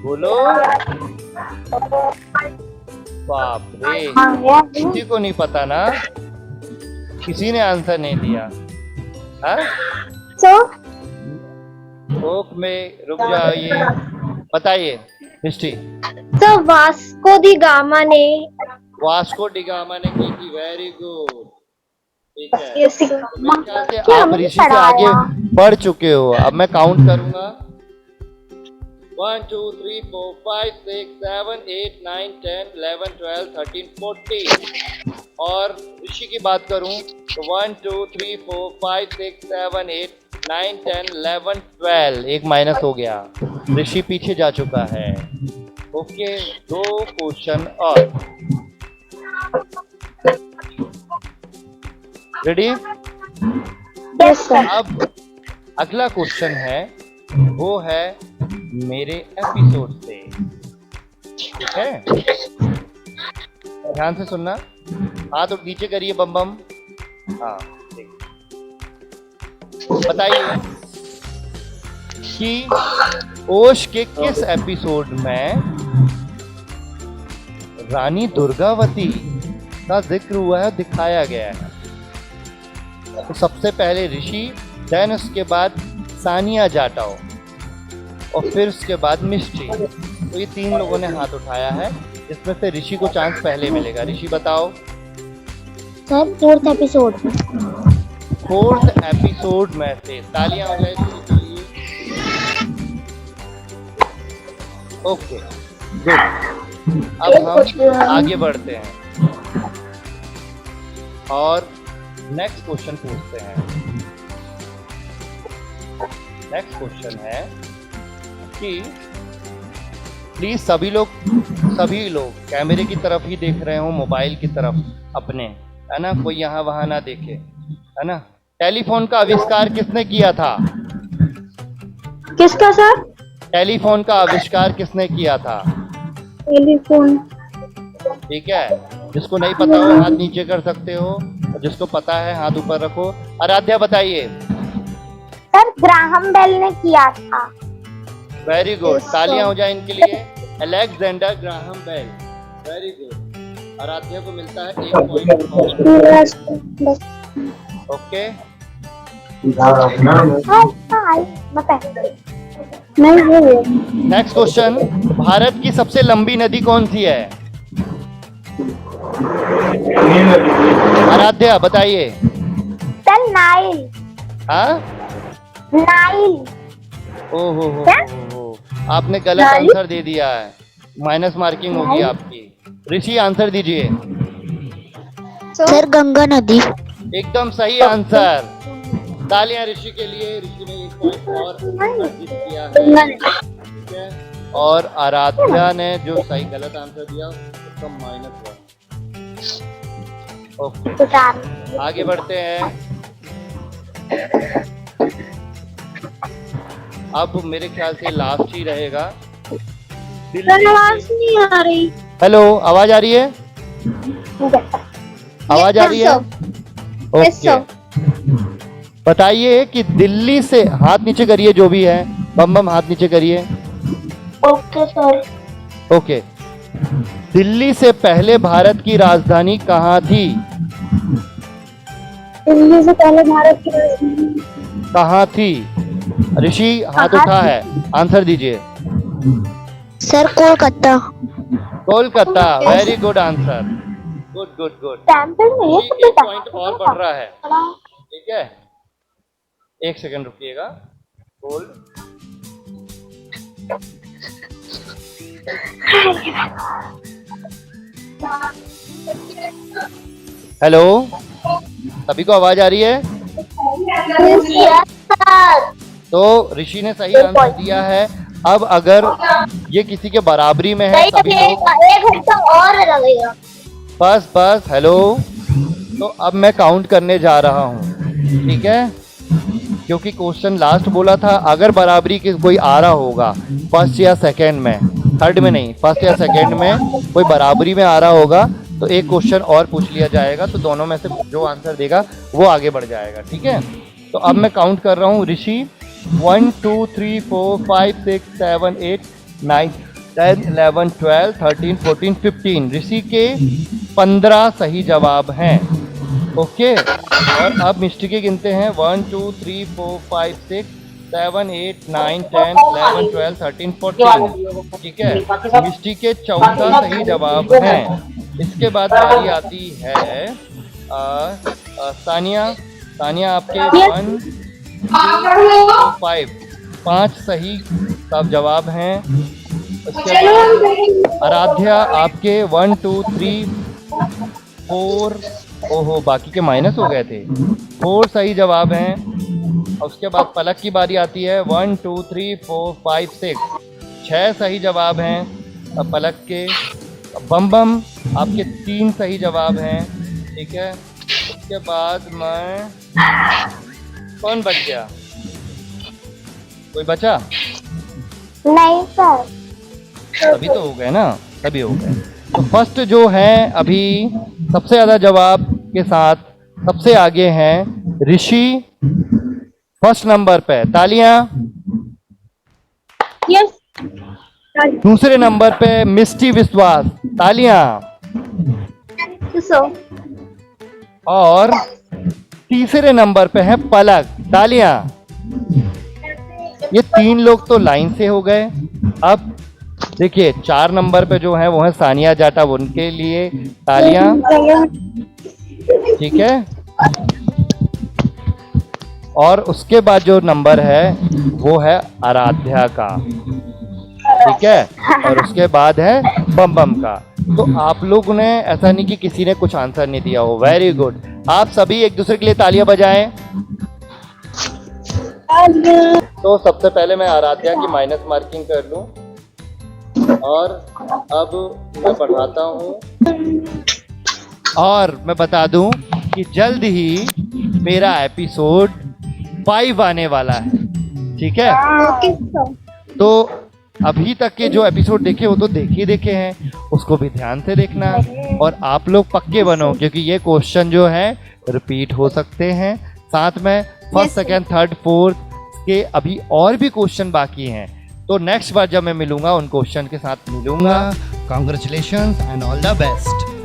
बोलो। बाप रे, किसी को नहीं पता ना? किसी ने आंसर नहीं दिया, हाँ? So, ओक में रुक जाइए, बताइए history. so Vasco da Gama ने, वास्को डी गामा ने की थी, वेरी गुड, ठीक है? yes, sir. मेरे ख्याल से आप ऋषि से आगे बढ़ चुके हो। अब मैं काउंट करूंगा, 1 2 3 4 5 6 7 8 9 10 11 12 13 14, और ऋषि की बात करूं तो 1 2 3 4 5 6 7 8 9 10 11 12, एक माइनस हो गया, ऋषि पीछे जा चुका है। ओके, दो क्वेश्चन और, रेडी? Yes, sir. अब अगला क्वेश्चन है, वो है मेरे एपिसोड से, ठीक है? ध्यान से सुनना, हाथ तो नीचे करिए, बम बम। हाँ, ठीक। बताइए कि ओश के किस एपिसोड में रानी दुर्गावती का जिक्र हुआ है, दिखाया गया है? तो सबसे पहले ऋषि, देन उसके बाद सानिया जाटव, और फिर उसके बाद मिष्टी। तो ये तीन लोगों ने हाथ उठाया है, इसमें से ऋषि को चांस पहले मिलेगा। ऋषि बताओ। Sir fourth episode. Fourth episode में से, तालियां हो जाए ऋषि के लिए। ओके गुड, अब हम आगे बढ़ते हैं और नेक्स्ट क्वेश्चन पूछते हैं। नेक्स्ट क्वेश्चन है कि प्लीज सभी लोग कैमरे की तरफ ही देख रहे हो, मोबाइल की तरफ अपने, है ना? कोई यहाँ वहां ना देखे, है ना? टेलीफोन का आविष्कार किसने किया था? किसका सर? टेलीफोन का आविष्कार किसने किया था? टेलीफोन। ठीक है, जिसको नहीं पता हो हाथ नीचे कर सकते हो, और जिसको पता है हाथ ऊपर रखो। आराध्या बताइए। सर ग्राहम बेल ने किया था। वेरी गुड, तालियां हो जाए इनके लिए। Alexander Graham Bell, very good. Aradhya को मिलता है 1 point. Okay, next question, Bharat की सबसे लंबी नदी कौन सी है? आराध्या बताइए। Sir Nile. हाँ, नाइल। ओहो, आपने गलत आंसर दे दिया है, माइनस मार्किंग होगी आपकी। ऋषि आंसर दीजिए। सर गंगा नदी। एकदम सही आंसर, तालियां ऋषि के लिए। ऋषि ने 1 पॉइंट और जीत किया है, ठीक है? और आराध्या ने जो सही गलत आंसर दिया उसका -1। ओके, आगे बढ़ते हैं। अब मेरे ख्याल से लास्ट ही रहेगा। सर आवाज नहीं आ रही। हेलो, आवाज आ रही है? आवाज आ रही है? ओके, बताइए कि दिल्ली से, हाथ नीचे करिए जो भी है, बम बम हाथ नीचे करिए। Okay sir. ओके, दिल्ली से पहले भारत की राजधानी कहाँ थी? दिल्ली से पहले भारत की राजधानी कहाँ थी? ऋषि हाथ उठा है, आंसर दीजिए। Sir Kolkata. Kolkata, very good answer, good good good. Temple में है एक पॉइंट और बढ़ रहा है, ठीक है? एक सेकंड रुकिएगा। होल्ड। हेलो, सभी को आवाज आ रही है? तो ऋषि ने सही आंसर दिया है। अब अगर ये किसी के बराबरी में है, सभी लोग 1 घंटा और लगेगा। बस बस, हेलो, तो अब मैं काउंट करने जा रहा हूँ, ठीक है? क्योंकि क्वेश्चन लास्ट बोला था अगर बराबरी के कोई आ रहा होगा फर्स्ट या सेकंड में, थर्ड में नहीं, फर्स्ट या सेकंड में कोई बराबरी में आ रहा होगा तो एक क्वेश्चन और पूछ लिया जाएगा, तो दोनों में से जो आंसर देगा वो आगे बढ़ जाएगा, ठीक है? तो अब मैं काउंट कर रहा हूँ। ऋषि 1 2 3 4 5 6 7 8 9 10 11 12 13 14 15। ऋषि के 15 सही जवाब हैं। ओके, और अब मिस्टी के गिनते हैं। 1 2 3 4 5 6 7 8 9 10 11 12 13 14, ठीक है? मिस्टी के 14 सही जवाब हैं। इसके बाद बारी आती है सानिया। सानिया, आपके 1 2 5 5 सही सब जवाब हैं। उसके बाद आराध्या, आपके 1 2 3 4, ओहो बाकी के माइनस हो गए थे, 4 सही जवाब हैं। और उसके बाद पलक की बारी आती है। 1 2 3 4 5 6 6 सही जवाब हैं पलक के। बम बम, आपके 3 सही जवाब हैं, ठीक है? उसके बाद मैं, कौन बच गया? कोई बचा? नहीं सर। अभी तो हो गए ना, सभी हो गए। तो फर्स्ट जो है अभी सबसे ज्यादा जवाब के साथ सबसे आगे हैं ऋषि, फर्स्ट नंबर पे, तालियां। यस। दूसरे नंबर पे मिस्टी विश्वास, तालियां। और तीसरे नंबर पे है पलक, तालियां। ये 3 लोग तो लाइन से हो गए। अब देखिए 4 नंबर पे जो है वो है सानिया जाटा, उनके लिए तालियां, ठीक है? और उसके बाद जो नंबर है वो है आराध्या का, ठीक है? और उसके बाद है बम बम का। तो आप लोगों ने, ऐसा नहीं कि किसी ने कुछ आंसर नहीं दिया हो, वेरी गुड। आप सभी एक दूसरे के लिए तालियां बजाएं। तो सबसे पहले मैं आराध्या की माइनस मार्किंग कर लूं और अब मैं बढ़ाता हूं। और मैं बता दूं कि जल्द ही मेरा एपिसोड 5 आने वाला है, ठीक है? तो अभी तक के जो एपिसोड देखे वो तो देखे हैं, उसको भी ध्यान से देखना। और आप लोग पक्के बनो, क्योंकि ये क्वेश्चन जो है रिपीट हो सकते हैं। साथ में फर्स्ट सेकेंड थर्ड फोर्थ के अभी और भी क्वेश्चन बाकी हैं। तो नेक्स्ट बार जब मैं मिलूंगा उन क्वेश्चन के साथ मिलूंगा। Congratulations and all the best.